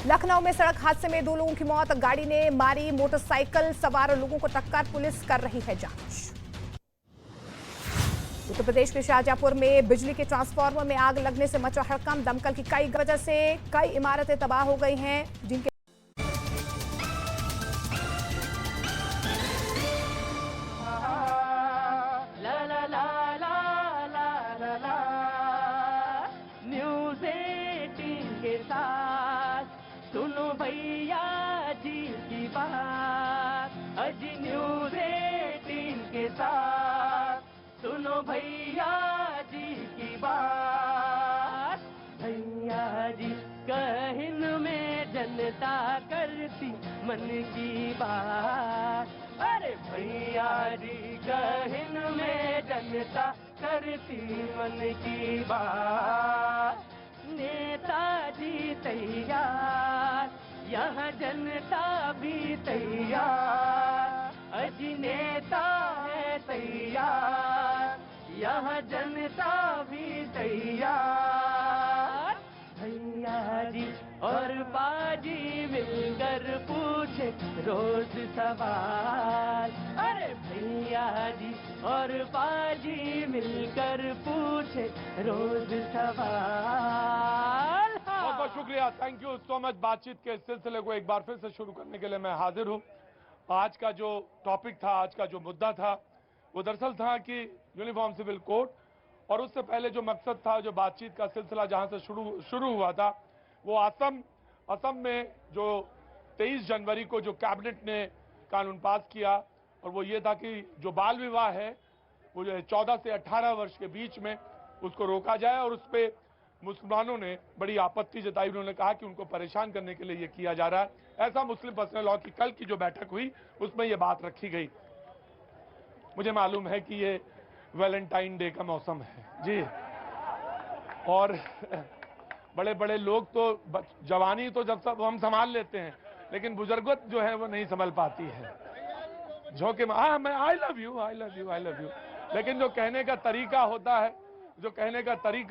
लखनऊ में सड़क हादसे में 2 लोगों की मौत, गाड़ी ने मारी मोटरसाइकिल सवार लोगों को टक्कर, पुलिस कर रही है जांच। उत्तर प्रदेश के शाहजहांपुर में बिजली के ट्रांसफार्मर में आग लगने से मचा हड़कंप, दमकल की कई वजह से कई इमारतें तबाह हो गई हैं, जिनके न्यूज़ 18 के साथ सुनो भैया जी की बात, अजी न्यूज़ 18 के साथ सुनो भैया जी की बात। भैया जी कहन में जनता करती मन की बात। अरे भैया जी गहन में जनता करती मन की बात। नेताजी तैयार, यहाँ जनता भी तैयार। अभिनेता है तैयार, यहाँ जनता भी तैयार। भैया जी और बाजी मिलकर पूछे रोज सवाल। अरे भैया जी और बाजी मिलकर पूछे रोज सवाल। बहुत बहुत शुक्रिया, थैंक यू सो मच। बातचीत के इस सिलसिले को एक बार फिर से शुरू करने के लिए मैं हाजिर हूँ। आज का जो टॉपिक था, आज का जो मुद्दा था, वो दरअसल था कि यूनिफॉर्म सिविल कोड, और उससे पहले जो मकसद था, जो बातचीत का सिलसिला जहां से शुरू हुआ था, वो असम में जो 23 जनवरी को जो कैबिनेट ने कानून पास किया, और वो ये था कि जो बाल विवाह है वो जो 14 से 18 वर्ष के बीच में उसको रोका जाए, और उस पर मुसलमानों ने बड़ी आपत्ति जताई। उन्होंने कहा कि उनको परेशान करने के लिए ये किया जा रहा है। ऐसा मुस्लिम पर्सनल लॉ की कल की जो बैठक हुई उसमें ये बात रखी गई। मुझे मालूम है कि ये वैलेंटाइन डे का मौसम है जी, और बड़े बड़े लोग तो जवानी तो जब सब हम संभाल लेते हैं, लेकिन बुजुर्गत जो है वो नहीं संभल पाती है। झोंके में मैं आई लव यू, लेकिन जो कहने का तरीका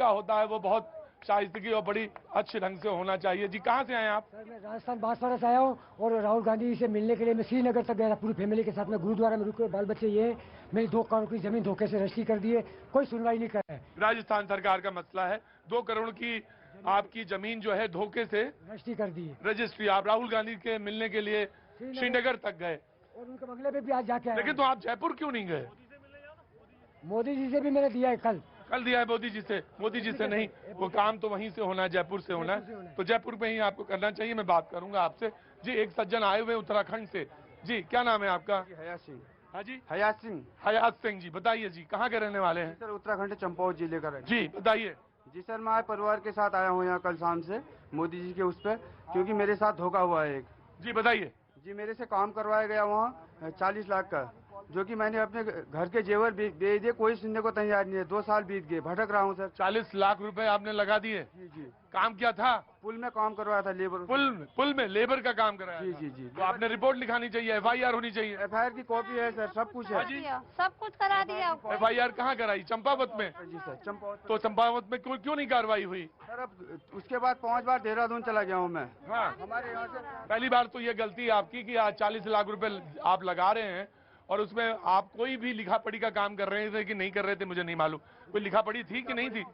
होता है वो बहुत शाइस्तगी और बड़ी अच्छे ढंग से होना चाहिए। जी कहाँ से आए आप? सर मैं राजस्थान बांसवाड़ा से आया हूँ, और राहुल गांधी से मिलने के लिए मैं श्रीनगर तक गया था पूरी फैमिली के साथ में। गुरुद्वारा में रुके, बाल बच्चे ये मेरी 2 करोड़ की जमीन धोखे से रजिस्ट्री कर दिए, कोई सुनवाई नहीं कर रहे। राजस्थान सरकार का मसला है, 2 करोड़ की आपकी जमीन जो है धोखे से रजिस्ट्री कर दी। रजिस्ट्री। आप राहुल गांधी के मिलने के लिए श्रीनगर तक गए, और उनके बंगले पे भी आज जाके आए। लेकिन तो आप जयपुर क्यों नहीं गए? मोदी जी से भी मैंने दिया है, कल दिया है मोदी जी से नहीं, वो काम तो वहीं से होना है, जयपुर से होना है, तो जयपुर में ही आपको करना चाहिए। मैं बात करूंगा आपसे। जी एक सज्जन आए हुए उत्तराखंड से। जी क्या नाम है आपका? हयात सिंह। हाँ जी, हयात सिंह जी बताइए जी, कहाँ के रहने वाले हैं? सर उत्तराखंड चंपावत जिले का रहने। जी बताइए। जी सर मैं परिवार के साथ आया हूँ यहाँ कल शाम से मोदी जी के उस पर, क्योंकि मेरे साथ धोखा हुआ है एक। जी बताइए। जी मेरे से काम करवाया गया वहाँ 40 लाख का, जो कि मैंने अपने घर के जेवर बेच दिए, कोई सुनने को तैयार नहीं है। 2 साल बीत गए, भटक रहा हूँ सर। 40 लाख रुपए आपने लगा दिए? जी। काम क्या था? पुल में काम करवाया था, लेबर। पुल में लेबर का काम कराया? जी। तो आपने रिपोर्ट लिखानी चाहिए, FIR होनी चाहिए। FIR की कॉपी है सर, सब कुछ है। सब कुछ करा दिया। FIR कहाँ कराई? चंपावत में? जी सर चंपावत। तो चंपावत में क्यों नहीं कार्रवाई हुई? सर अब उसके बाद 5 बार देहरादून चला गया हूँ मैं। हाँ, हमारे यहाँ से पहली बार तो ये गलती है आपकी कि आज 40 लाख रुपए आप लगा रहे हैं, और उसमें आप कोई भी लिखा पढ़ी का काम कर रहे थे कि नहीं कर रहे थे मुझे नहीं मालूम। कोई लिखा पढ़ी थी कि नहीं थी?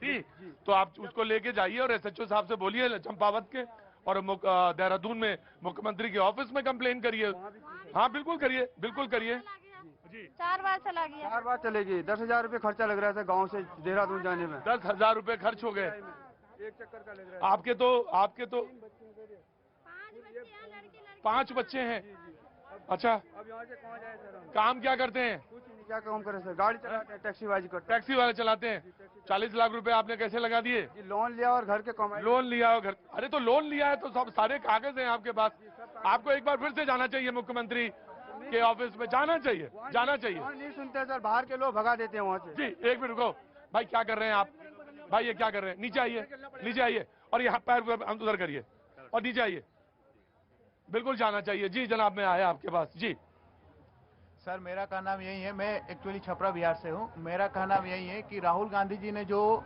थी। तो आप उसको लेके जाइए और SHO साहब से बोलिए चंपावत के, और देहरादून में मुख्यमंत्री के ऑफिस में कंप्लेन करिए। हाँ बिल्कुल करिए। 4 बार चला गया। 4 बार चलेगी। 10,000 रुपये खर्चा लग रहा था गाँव से देहरादून जाने में। 10,000 रुपए खर्च हो गए। एक चक्कर का लग रहा है। आपके तो 5 बच्चे हैं। अच्छा, अब यहाँ से कहाँ जाए सर हम? काम क्या करते हैं? कुछ नहीं, क्या काम करें सर, गाड़ी चलाते हैं, टैक्सी बाजी करते टैक्सी वाले चलाते हैं। 40 लाख रुपए आपने कैसे लगा दिए? हैं। लोन लिया और घर के कमाई। लोन लिया और घर। अरे तो लोन लिया है तो सब सारे कागज हैं आपके पास। आपको एक बार फिर से जाना चाहिए, मुख्यमंत्री के ऑफिस में जाना चाहिए। नहीं सुनते सर, बाहर के लोग भगा देते हैं वहाँ से। जी एक मिनट रुको भाई, क्या कर रहे हैं आप? भाई ये क्या कर रहे हैं? नीचे आइए और यहाँ पैर उधर करिए और नीचे आइए। बिल्कुल जाना चाहिए। जी जनाब मैं आया आपके पास। जी सर मेरा कहना यही है, मैं एक्चुअली छपरा बिहार से हूँ। मेरा कहना यही है कि राहुल गांधी जी ने जो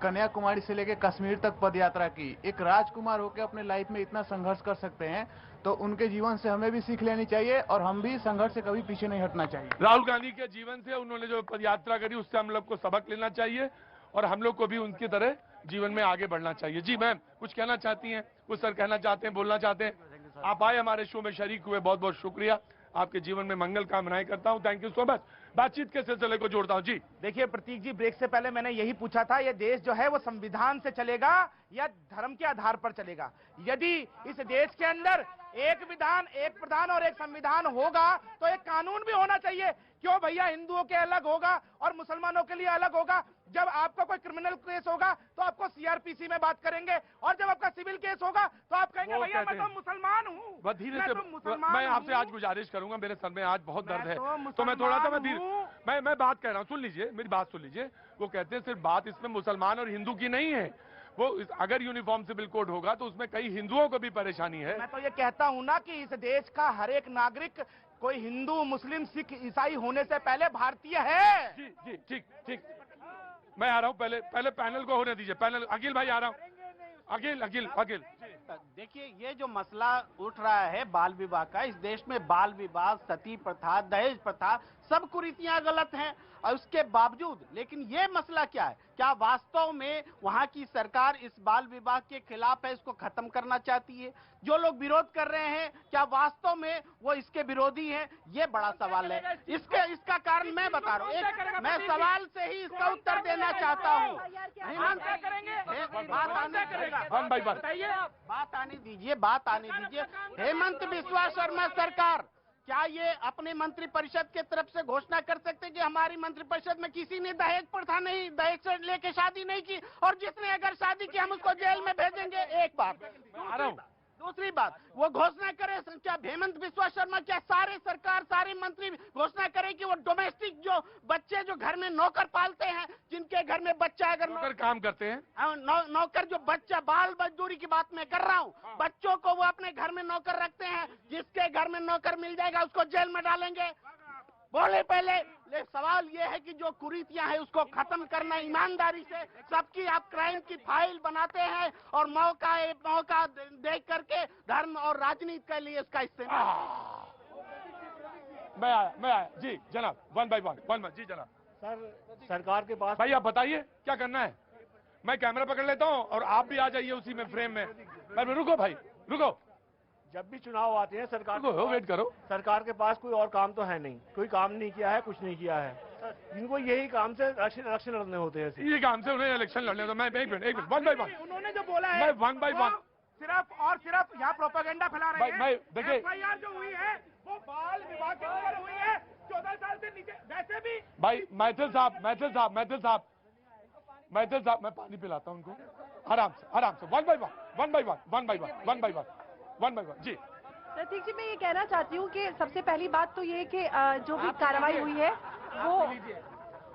कन्याकुमारी से लेकर कश्मीर तक पद यात्रा की, एक राजकुमार होकर अपने लाइफ में इतना संघर्ष कर सकते हैं, तो उनके जीवन से हमें भी सीख लेनी चाहिए और हम भी संघर्ष से कभी पीछे नहीं हटना चाहिए। राहुल गांधी के जीवन से, उन्होंने जो पद यात्रा करी उससे हम लोग को सबक लेना चाहिए, और हम लोग को भी उनकी तरह जीवन में आगे बढ़ना चाहिए। जी मैम कुछ कहना चाहती हैं? कुछ सर कहना चाहते हैं, बोलना चाहते हैं? आप आए हमारे शो में शरीक हुए, बहुत बहुत शुक्रिया। आपके जीवन में मंगल कामनाएं करता हूं। Thank you so much. बातचीत के सिलसिले को जोड़ता हूं। जी देखिए प्रतीक जी, ब्रेक से पहले मैंने यही पूछा था, ये देश जो है वो संविधान से चलेगा या धर्म के आधार पर चलेगा? यदि इस देश के अंदर एक विधान, एक प्रधान और एक संविधान होगा तो एक कानून भी होना चाहिए, क्यों भैया हिंदुओं के अलग होगा और मुसलमानों के लिए अलग होगा? जब आपका कोई क्रिमिनल केस होगा तो आपको सीआरपीसी में बात करेंगे, और जब आपका सिविल केस होगा तो आप कहेंगे भैया मैं तो मुसलमान हूँ। बस धीरे से, मैं आपसे आज गुजारिश करूंगा, मेरे सर में आज बहुत दर्द है, तो मैं थोड़ा सा मैं बात कह रहा हूँ, सुन लीजिए मेरी बात सुन लीजिए। वो कहते हैं सिर्फ बात इसमें मुसलमान और हिंदू की नहीं है, वो अगर यूनिफॉर्म सिविल कोड होगा तो उसमें कई हिंदुओं को भी परेशानी है। मैं तो ये कहता हूँ ना कि इस देश का हर एक नागरिक कोई हिंदू, मुस्लिम, सिख, ईसाई होने से पहले भारतीय है। जी जी, ठीक ठीक, मैं आ रहा हूँ, पहले पैनल को होने दीजिए। पैनल, अखिल भाई आ रहा हूँ। अखिल देखिए, ये जो मसला उठ रहा है बाल विवाह का, इस देश में बाल विवाह, सती प्रथा, दहेज प्रथा, सब कुरीतियां गलत हैं, और उसके बावजूद लेकिन ये मसला क्या है? क्या वास्तव में वहाँ की सरकार इस बाल विवाह के खिलाफ है, इसको खत्म करना चाहती है? जो लोग विरोध कर रहे हैं, क्या वास्तव में वो इसके विरोधी हैं? ये बड़ा सवाल है। इसका कारण मैं बता रहा हूँ, मैं सवाल से ही इसका उत्तर देना चाहता हूँ। बात आने दीजिए। हेमंत बिस्वा शर्मा सरकार, क्या ये अपने मंत्रिपरिषद के तरफ से घोषणा कर सकते कि हमारी मंत्रिपरिषद में किसी ने दहेज प्रथा नहीं, दहेज से लेके शादी नहीं की, और जिसने अगर शादी की हम उसको जेल में भेजेंगे? एक बात। दूसरी बात, वो घोषणा करे, क्या हेमंत बिस्वा शर्मा, क्या सारे मंत्री घोषणा करे कि वो डोमेस्टिक जो बच्चे जो घर में नौकर पालते हैं, जिनके घर में बच्चा अगर नौकर काम करते हैं, नौकर जो बच्चा, बाल मजदूरी की बात मैं कर रहा हूँ, बच्चों को वो अपने घर में नौकर रखते हैं, जिसके घर में नौकर मिल जाएगा उसको जेल में डालेंगे? बोले पहले। सवाल ये है कि जो कुरीतियां हैं उसको खत्म करना ईमानदारी से। सबकी आप क्राइम की फाइल बनाते हैं और मौका देख करके धर्म और राजनीति के लिए इसका इस्तेमाल। मैं आया जी जनाब, वन बाय वन जी जनाब। सर, सरकार के पास भाई आप बताइए क्या करना है? मैं कैमरा पकड़ लेता हूँ और आप भी आ जाइए उसी में, फ्रेम में। रुको भाई, रुको। जब भी चुनाव आते हैं सरकार वेट करो, सरकार के पास कोई और काम तो है नहीं, कोई काम नहीं किया है, कुछ नहीं किया है। इनको यही काम से इलेक्शन लड़ने होते हैं। ये काम से उन्हें इलेक्शन लड़ने। तो मैं एक मिनट वन बाय वन, उन्होंने जो बोला है मैं वन बाय वन सिर्फ यहाँ प्रोपेगेंडा फैला रहे हैं। देखिए, एफआईआर जो हुई है वो बाल विवाह के ऊपर हुई है, 14 साल से नीचे। वैसे भी भाई मैथिल साहब, मैं पानी पिलाता हूँ उनको, आराम से, वन बाय वन जी। प्रतीक जी, मैं ये कहना चाहती हूँ कि सबसे पहली बात तो ये कि जो भी कार्रवाई हुई है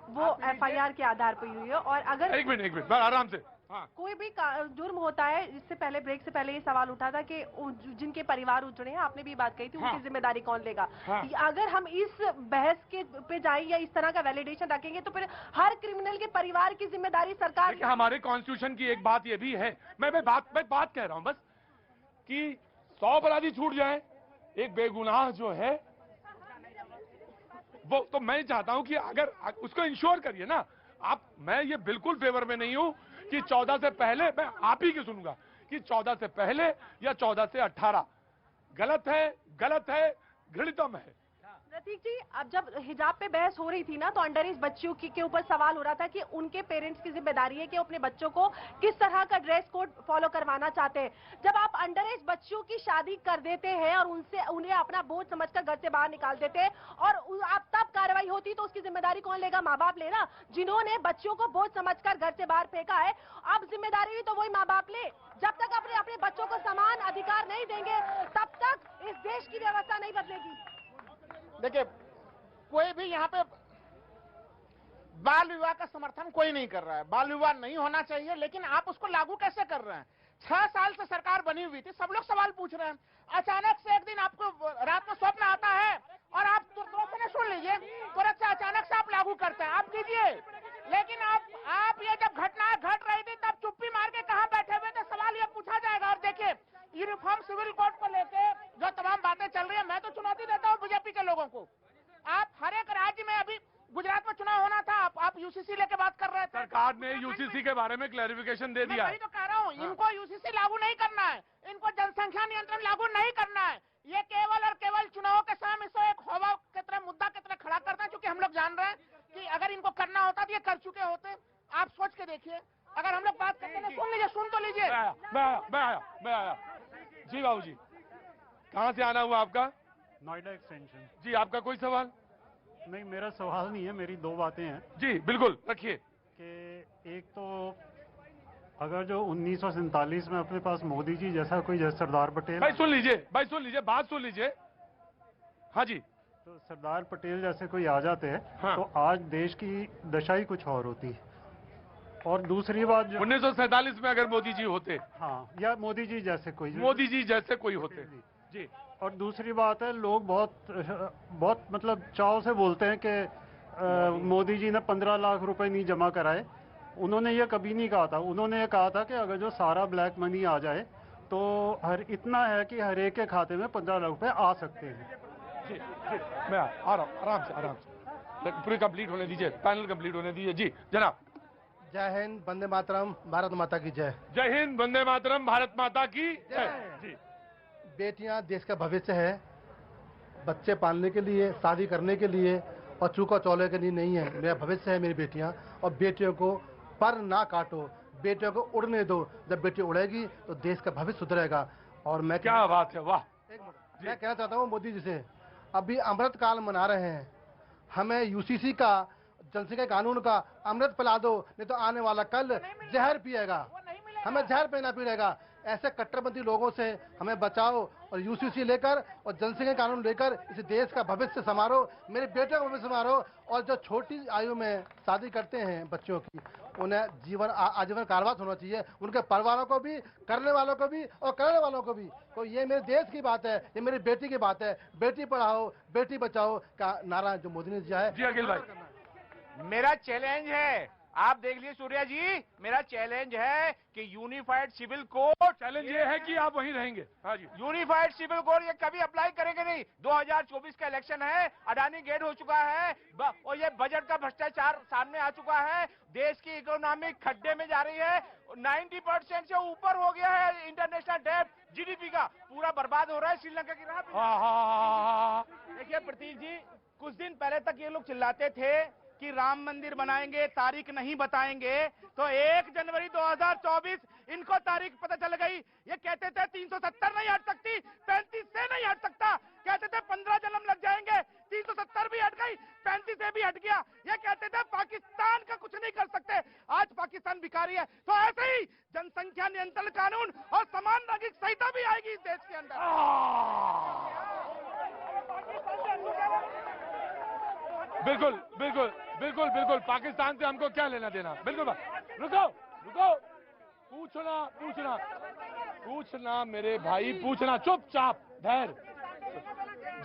वो एफआईआर के आधार पर हुई है, और अगर एक मिनट आराम से, कोई भी जुर्म होता है, इससे पहले ब्रेक से पहले ये सवाल उठा था कि जिनके परिवार उजड़े हैं, आपने भी बात कही थी, उनकी जिम्मेदारी कौन लेगा? अगर हम इस बहस के पे जाएं या इस तरह का वैलिडेशन रखेंगे तो फिर हर क्रिमिनल के परिवार की जिम्मेदारी सरकार। हमारे कॉन्स्टिट्यूशन की एक बात ये भी है, मैं बात कह रहा हूँ बस, कि 100 अपराधी छूट जाए, एक बेगुनाह जो है वो, तो मैं चाहता हूं कि अगर उसको इंश्योर करिए ना आप। मैं ये बिल्कुल फेवर में नहीं हूं कि 14 से पहले, मैं आप ही की सुनूंगा कि 14 से पहले या 14 से 18 गलत है, घृणितम है। प्रतीक जी, अब जब हिजाब पे बहस हो रही थी ना, तो अंडर एज बच्चियों के ऊपर सवाल हो रहा था कि उनके पेरेंट्स की जिम्मेदारी है कि अपने बच्चों को किस तरह का ड्रेस कोड फॉलो करवाना चाहते हैं। जब आप अंडर एज बच्चियों की शादी कर देते हैं और उन्हें अपना बोझ समझकर घर से बाहर निकाल देते हैं, और आप तब कार्रवाई होती तो उसकी जिम्मेदारी कौन लेगा? माँ बाप लेना, जिन्होंने बच्चों को बोझ समझकर घर से बाहर फेंका है। अब जिम्मेदारी भी तो वही माँ बाप ले। जब तक अपने बच्चों को समान अधिकार नहीं देंगे, तब तक इस देश की व्यवस्था नहीं बदलेगी। देखिए, कोई भी यहाँ पे बाल विवाह का समर्थन कोई नहीं कर रहा है। बाल विवाह नहीं होना चाहिए, लेकिन आप उसको लागू कैसे कर रहे हैं? 6 साल से सरकार बनी हुई थी, सब लोग सवाल पूछ रहे हैं। अचानक से एक दिन आपको रात में स्वप्न आता है और आप सुन लीजिए, तुरंत से अचानक से आप लागू करते हैं। आप कीजिए, लेकिन आप ये जब घटना घट रही थी तब चुप्पी मार के कहाँ बैठे हुए थे, सवाल ये पूछा जाएगा। और देखिए, यूनिफॉर्म सिविल कोड को लेके जो तमाम बातें चल रही है, मैं तो चुनौती देता हूँ बीजेपी के लोगों को। आप हर एक राज्य में, अभी गुजरात में चुनाव होना था, आप यूसीसी लेके बात कर रहे थे। सरकार ने यूसीसी के बारे में क्लैरिफिकेशन दे दिया है। मैं तो कह रहा हूँ, इनको यूसीसी लागू नहीं करना है, इनको जनसंख्या नियंत्रण लागू नहीं करना है। ये केवल और केवल चुनाव के समय इसको एक हवा की तरह, मुद्दा की तरह खड़ा करना है, क्योंकि हम लोग जान रहे हैं कि अगर इनको करना होता तो ये कर चुके होते। आप सोच के देखिए, अगर हम लोग बात करते हैं, सुन तो लीजिए। मैं आया जी। बाबूजी, कहाँ से आना हुआ आपका? नोएडा एक्सटेंशन। जी, आपका कोई सवाल? नहीं, मेरा सवाल नहीं है, मेरी दो बातें हैं जी बिल्कुल रखिए। कि एक तो अगर जो 1947 में अपने पास मोदी जी जैसा कोई, जैसे सरदार पटेल, भाई सुन लीजिए, बात सुन लीजिए। हाँ जी। तो सरदार पटेल जैसे कोई आ जाते हैं, हाँ। तो आज देश की दशा ही कुछ और होती। और दूसरी बात, 1947 में अगर मोदी जी होते, हाँ, या मोदी जी जैसे कोई होते जी। और दूसरी बात है, लोग बहुत मतलब चाव से बोलते हैं कि मोदी जी ने 15 लाख रुपए नहीं जमा कराए। उन्होंने ये कभी नहीं कहा था। उन्होंने ये कहा था कि अगर जो सारा ब्लैक मनी आ जाए तो इतना है कि हर एक के खाते में 15 लाख रुपए आ सकते हैं। जी जी, मैं आ रहा हूँ, आराम से पूरी कंप्लीट होने दीजिए, पैनल कंप्लीट होने दीजिए। जी जनाब। जय हिंद, वंदे मातरम, भारत माता की जय। जय हिंद, वंदे मातरम, भारत माता की जय। जी। बेटियां देश का भविष्य है। बच्चे पालने के लिए, शादी करने के लिए और चूका चौले के लिए नहीं है। मेरा भविष्य है मेरी बेटियां। और बेटियों को पर ना काटो, बेटियों को उड़ने दो। जब बेटी उड़ेगी तो देश का भविष्य सुधरेगा। और मैं क्या बात है, वाह। मैं कहना चाहता हूँ मोदी जी से, अभी अमृत काल मना रहे हैं, हमें यूसीसी का, जनसंख्या कानून का अमृत पिला दो, नहीं तो आने वाला कल जहर पिएगा, हमें जहर पीना पड़ेगा। ऐसे कट्टरपंथी लोगों से हमें बचाओ और यूसीसी लेकर और जनसंख्या कानून लेकर इस देश का भविष्य संवारो, मेरे बेटे का भविष्य संवारो। और जो छोटी आयु में शादी करते हैं बच्चों की, उन्हें जीवन आजीवन कारावास होना चाहिए, उनके परिवारों को भी, करने वालों को भी और करने वालों को भी। तो ये मेरे देश की बात है, ये मेरी बेटी की बात है। बेटी पढ़ाओ, बेटी बचाओ का नारा जो मोदी ने दिया है। जी अखिल भाई, मेरा चैलेंज है, आप देख लीजिए सूर्या जी, मेरा चैलेंज है कि यूनिफाइड सिविल कोड, चैलेंज ये है कि आप वहीं रहेंगे। हाँ जी। यूनिफाइड सिविल कोड ये कभी अप्लाई करेंगे नहीं। 2024 का इलेक्शन है, अडानी गेट हो चुका है और ये बजट का भ्रष्टाचार सामने आ चुका है। देश की इकोनॉमी खड्डे में जा रही है, 90% से ऊपर हो गया है इंटरनेशनल डेट, जीडीपी का पूरा बर्बाद हो रहा है श्रीलंका की राह। देखिए प्रतीक जी, कुछ दिन पहले तक ये लोग चिल्लाते थे कि राम मंदिर बनाएंगे, तारीख नहीं बताएंगे, तो 1 जनवरी 2024 इनको तारीख पता चल गई। ये कहते थे 370 नहीं हट सकती, 35 से नहीं हट सकता, कहते थे 15 जन्म लग जाएंगे, 370 भी हट गई, 35 से भी हट गया। ये कहते थे पाकिस्तान का कुछ नहीं कर सकते, आज पाकिस्तान भिखारी है। तो ऐसे ही जनसंख्या नियंत्रण कानून और समान नागरिक संहिता भी आएगी इस देश के अंदर। बिल्कुल बिल्कुल बिल्कुल बिल्कुल, पाकिस्तान से हमको क्या लेना देना। बिल्कुल। रुको रुको, पूछना मेरे भाई, पूछना, चुपचाप, धैर्य,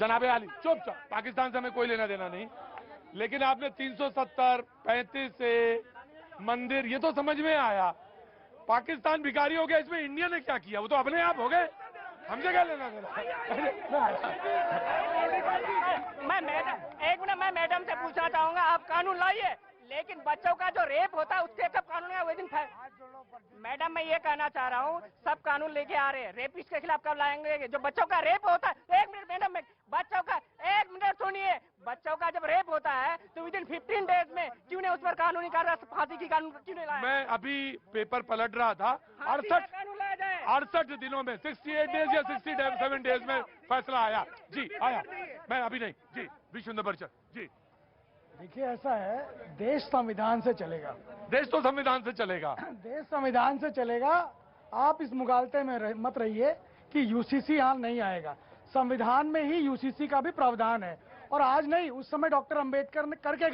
जनाबे आली, चुपचाप। पाकिस्तान से हमें कोई लेना देना नहीं, लेकिन आपने 370, 35 से मंदिर, ये तो समझ में आया। पाकिस्तान भिखारी हो गया, इसमें इंडिया ने क्या किया? वो तो अपने आप हो गए, हमसे क्या लेना देना। मैं मैडम से पूछना चाहूंगा, आप कानून लाइए, लेकिन बच्चों का जो रेप होता है उसके सब कानून है दिन। मैडम मैं ये कहना चाह रहा हूँ, सब कानून लेके आ रहे हैं, रेपिस्ट के खिलाफ कब लाएंगे? जो बच्चों का रेप होता है, 1 मिनट मैडम, बच्चों का 1 मिनट सुनिए, बच्चों का जब रेप होता है तो विदिन 15 डेज में क्यों नहीं उस पर कानूनी कार्रवाई, फांसी की कानून क्यों नहीं लाया? मैं अभी पेपर पलट रहा था, 68 दिनों में, 68 डेज या 67 डेज में फैसला आया। जी आया, मैं अभी नहीं। जी विश्व बर्चर जी। देखिए ऐसा है, देश संविधान से चलेगा। देश तो संविधान से चलेगा, देश संविधान से चलेगा। आप इस मुगालते में मत रहिए कि यूसीसी यहाँ नहीं आएगा। संविधान में ही यूसीसी का भी प्रावधान है, और आज नहीं, उस समय डॉक्टर अंबेडकर ने करके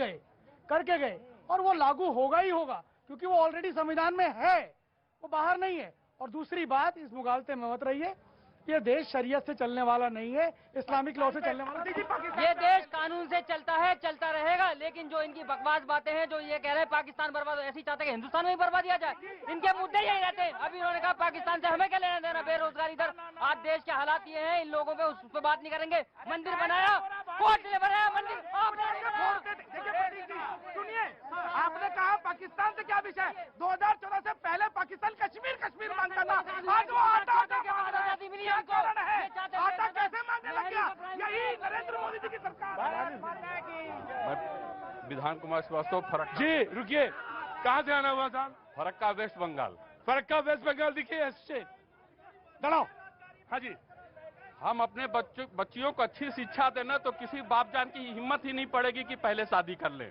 गए और वो लागू होगा ही होगा, क्योंकि वो ऑलरेडी संविधान में है, वो बाहर नहीं है। और दूसरी बात, इस मुगालते में मत रहिए, ये देश शरीयत से चलने वाला नहीं है, इस्लामिक लॉ से चलने वाला नहीं। ये देश कानून से चलता है, चलता रहेगा, लेकिन जो इनकी बकवास बातें हैं, जो ये कह रहे हैं पाकिस्तान बर्बाद, ऐसी चाहते हैं कि हिंदुस्तान में ही बर्बाद किया जाए, इनके मुद्दे यही रहते हैं। अभी उन्होंने कहा पाकिस्तान से हमें क्या लेना देना, बेरोजगारी इधर, आज देश के हालात ये हैं, इन लोगों पे उस पर बात नहीं करेंगे। मंदिर बनाया, कोर्ट ने बनाया मंदिर, सुनिए, आपने कहा पाकिस्तान से क्या विषय, 2014 से पहले पाकिस्तान कश्मीर मांगता था, आज वो आटा कैसे मांगने लग गया? यही नरेंद्र मोदी जी की सरकार। विधान कुमार श्रीवास्तव, फरक्का। जी रुकिए, कहाँ से आना हुआ साहब? फरक्का, वेस्ट बंगाल। फरक्का, वेस्ट बंगाल। दिखिए, दड़ाओ। हाँ जी, हम अपने बच्चियों को अच्छी शिक्षा देना तो किसी बाप जान की हिम्मत ही नहीं पड़ेगी कि पहले शादी कर ले।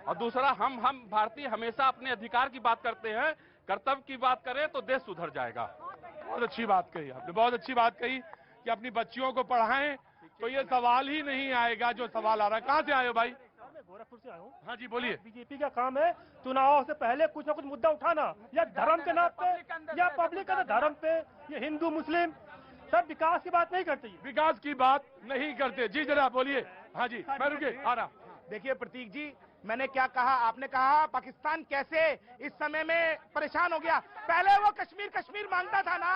और दूसरा, हम भारतीय हमेशा अपने अधिकार की बात करते हैं, कर्तव्य की बात करें तो देश सुधर जाएगा। बहुत अच्छी बात कही आपने, बहुत अच्छी बात कही कि अपनी बच्चियों को पढ़ाएं तो ये सवाल ही नहीं आएगा जो सवाल आ रहा है। कहाँ से आए हो भाई? गोरखपुर से आया हूँ। हाँ जी बोलिए। बीजेपी का काम है चुनाव से पहले कुछ ना कुछ मुद्दा उठाना, या धर्म के नाम पे या पब्लिक के धर्म पे। ये हिंदू मुस्लिम सब विकास की बात नहीं करते, विकास की बात नहीं करते। जी जरा बोलिए। हाँ जी मैं रुके आ रहा। देखिए प्रतीक जी, मैंने क्या कहा, आपने कहा पाकिस्तान कैसे इस समय में परेशान हो गया। पहले वो कश्मीर मांगता था ना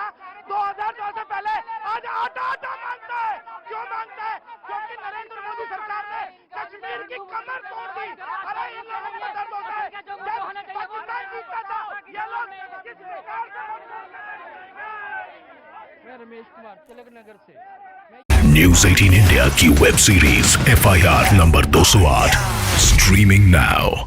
2004 से पहले, आज आटा मांगता है। क्यों मांगता है? क्योंकि नरेंद्र मोदी सरकार ने कश्मीर की कमर तोड़ दी। अरे इन लोगों को दर्द होता है। जब पाकिस्तान जीतता था ये लोग किस प्रकार से। मैं रमेश कुमार तिलक नगर से। News 18 India की web series FIR number 208 streaming now.